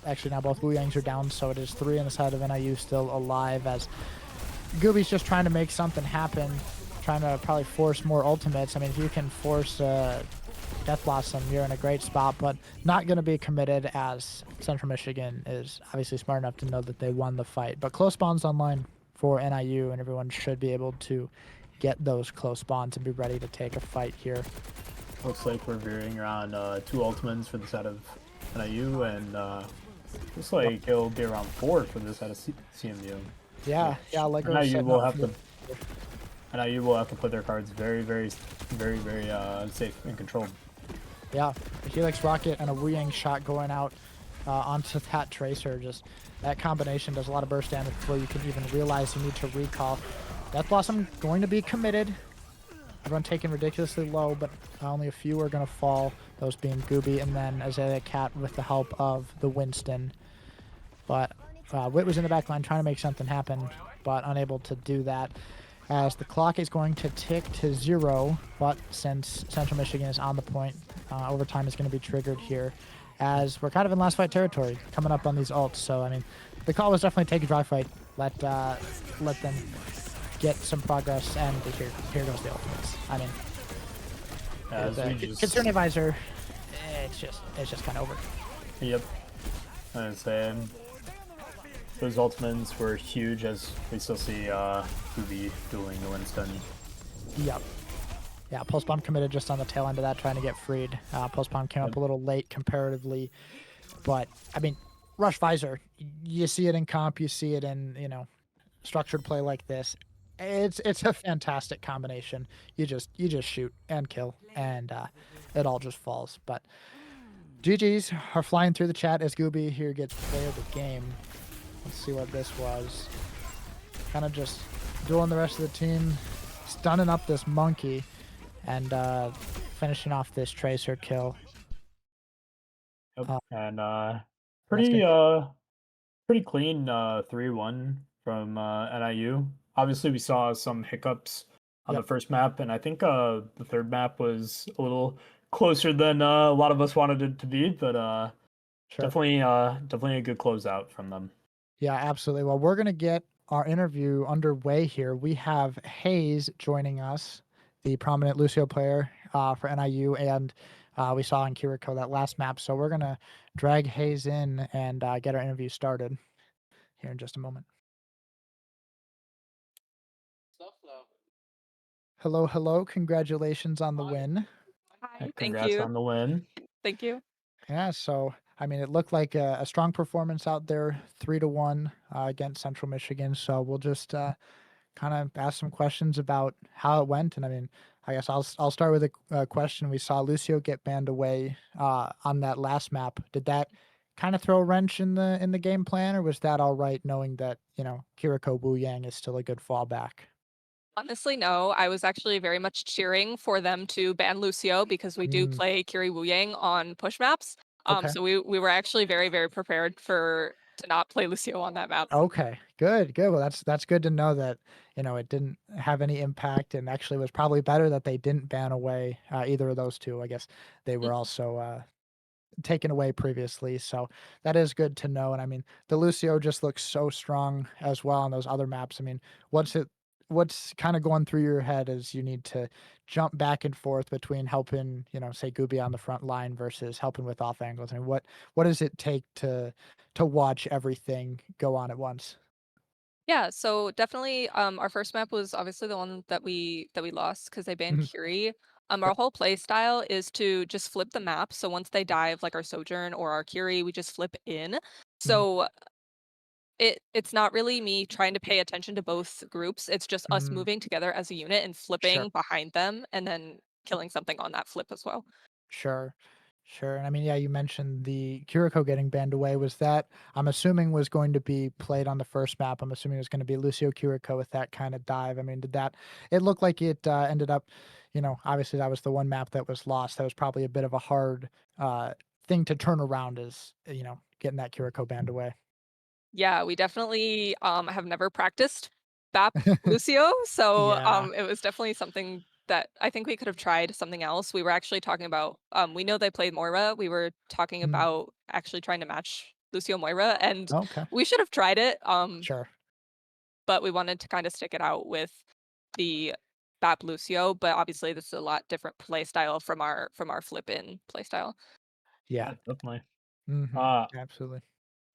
actually now both Wu Yangs are down, so it is 3 on the side of NIU still alive, as Gooby's just trying to make something happen, trying to probably force more ultimates. I mean, if you can force Death Blossom, you're in a great spot, but not going to be committed, as Central Michigan is obviously smart enough to know that they won the fight. But close spawns online for NIU, and everyone should be able to get those close spawns and be ready to take a fight here. Looks like we're veering around 2 ultimates for the side of NIU, and looks like it'll be around 4 for the side of CMU. Yeah, like NIU will have to. NIU will have to put their cards very, very, very, very safe and controlled. Yeah, a Helix Rocket and a Wu Yang shot going out onto that Tracer. Just that combination does a lot of burst damage before you can even realize you need to recall. Death Blossom going to be committed. Everyone taking ridiculously low, but only a few are going to fall, those being Gooby and then Azalea Cat with the help of the Winston. But Wit was in the back line trying to make something happen, but unable to do that, as the clock is going to tick to 0, but since Central Michigan is on the point, overtime is going to be triggered here, as we're kind of in last fight territory coming up on these ults. So, I mean, the call was definitely take a dry fight, let them get some progress, and here goes the ultimates. I mean, Concern Advisor, it's just kind of over. Yep. I was saying, those ultimates were huge, as we still see Gooby dueling the Winston. Yep. Yeah, Pulse Bomb committed just on the tail end of that, trying to get freed. Pulse Bomb came up a little late comparatively, but I mean, Rush Visor, you see it in comp, you see it in, you know, structured play like this. It's a fantastic combination. You just shoot and kill, and it all just falls. But GGs are flying through the chat as Gooby here gets player of the game. Let's see what this was. Kind of just dueling the rest of the team, stunning up this monkey, and finishing off this Tracer kill. Yep. And pretty clean 3-1 from NIU. Obviously, we saw some hiccups on the first map, and I think the third map was a little closer than a lot of us wanted it to be, but definitely a good closeout from them. Yeah, absolutely. Well, we're gonna get our interview underway here. We have Hayes joining us, the prominent Lucio player for NIU, and we saw in Kiriko that last map. So we're gonna drag Hayes in and get our interview started here in just a moment. Hello. Congratulations on the win. Hi, thank Congrats you. on the win. Thank you. Yeah, so I mean, it looked like a strong performance out there, 3-1 against Central Michigan. So we'll just kind kind of ask some questions about how it went. And I mean, I guess I'll start with a question. We saw Lucio get banned away on that last map. Did that kind of throw a wrench in the game plan, or was that all right, knowing that Kiriko Wu Yang is still a good fallback? Honestly, no. I was actually very much cheering for them to ban Lucio because we do Mm, play Kiri Wu Yang on push maps. okay. So we were actually very, very prepared for to not play Lucio on that map. Okay, good, good. Well, that's good to know that, it didn't have any impact, and actually was probably better that they didn't ban away either of those two. I guess they were also taken away previously, so that is good to know. And I mean, the Lucio just looks so strong as well on those other maps. I mean, what's kind of going through your head as you need to jump back and forth between helping, say Gooby on the front line versus helping with off angles? I mean, what does it take to watch everything go on at once? Yeah, so definitely our first map was obviously the one that we lost because they banned Mhm. Curie. Our Yep. whole play style is to just flip the map. So once they dive like our Sojourn or our Curie, we just flip in. Mhm. So it's not really me trying to pay attention to both groups. It's just us Mm, moving together as a unit and sure. flipping behind them and then killing something on that flip as well. Sure. Sure. And I mean, yeah, you mentioned the Kiriko getting banned away. Was that, I'm assuming, was going to be played on the first map? I'm assuming it was going to be Lucio Kiriko with that kind of dive. I mean, it looked like it ended up, obviously that was the one map that was lost. That was probably a bit of a hard thing to turn around, is, getting that Kiriko banned away. Yeah, we definitely have never practiced BAP Lucio, so Yeah. it was definitely something that I think we could have tried something else. We were actually talking about we know they played Moira. We were talking Mm, about actually trying to match Lucio Moira and okay. we should have tried it. Sure. But we wanted to kind of stick it out with the BAP Lucio, but obviously this is a lot different play style from our flip in play style. Yeah. Yeah, definitely. Hmm. Uh, Absolutely.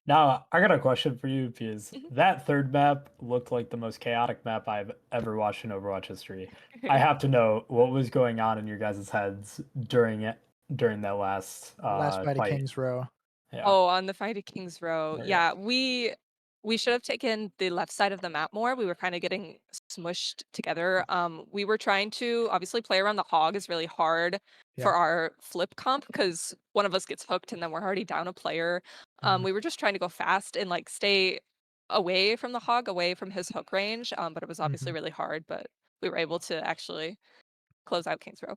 Now I got a question for you because Mhm. that third map looked like the most chaotic map I've ever watched in Overwatch history. I have to know what was going on in your guys' heads during that last Last fight of fight. King's Row. Yeah. Oh, on the Fight of Kings Row. Oh, yeah. Yeah, we should have taken the left side of the map more. We were kind of getting smushed together. We were trying to obviously play around the hog is really hard Yeah. for our flip comp because one of us gets hooked and then we're already down a player. Mhm. We were just trying to go fast and like stay away from the hog, away from his hook range. But it was obviously Mhm. really hard, but we were able to actually close out Kings Row.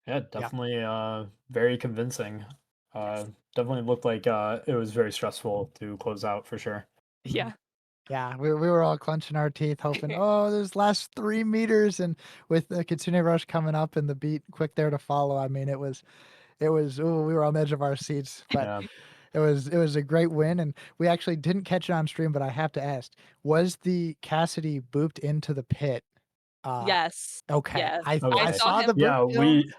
Yeah, Yeah. definitely very convincing. Yes. Definitely looked like it was very stressful to close out for sure. Mhm. Yeah. Yeah, we were all clenching our teeth, hoping, "Oh, those last 3 meters," and with the Kitsune Rush coming up and the beat quick there to follow, I mean, it was ooh, we were on the edge of our seats, but Yeah. it was a great win, and we actually didn't catch it on stream, but I have to ask, was the Cassidy booped into the pit? Uh, Yes. okay, Yes. I I Okay. saw saw the him. boop Yeah, kill, we and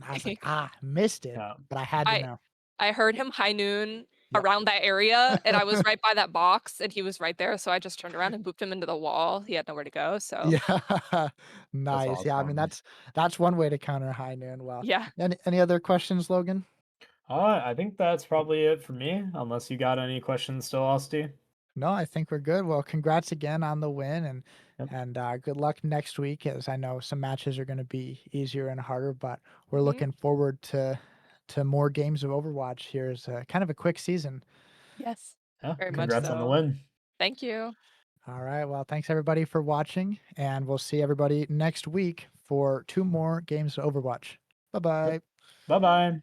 I was like, missed it," yeah. but I had to I know. I heard him high noon Yep. around that area, and I was right by that box, and he was right there, so I just turned around and booped him into the wall. He had nowhere to go, so Yeah. That's Nice. Yeah, I mean, awesome. that's one way to counter high noon well. yeah. Any other questions, Logan? I think that's probably it for me, unless you got any questions still, Austin. No, I think we're good. Well, congrats again on the win, and Yep. good luck next week, as I know some matches are gonna be easier and harder, but we're Mhm. looking forward to more games of Overwatch. Here's kind of a quick season. Yes. Yeah. Very much Congrats on the so. win. Thank you. All right. Well, thanks everybody for watching, and we'll see everybody next week for 2 more games of Overwatch. Yep. Bye-bye. Bye bye.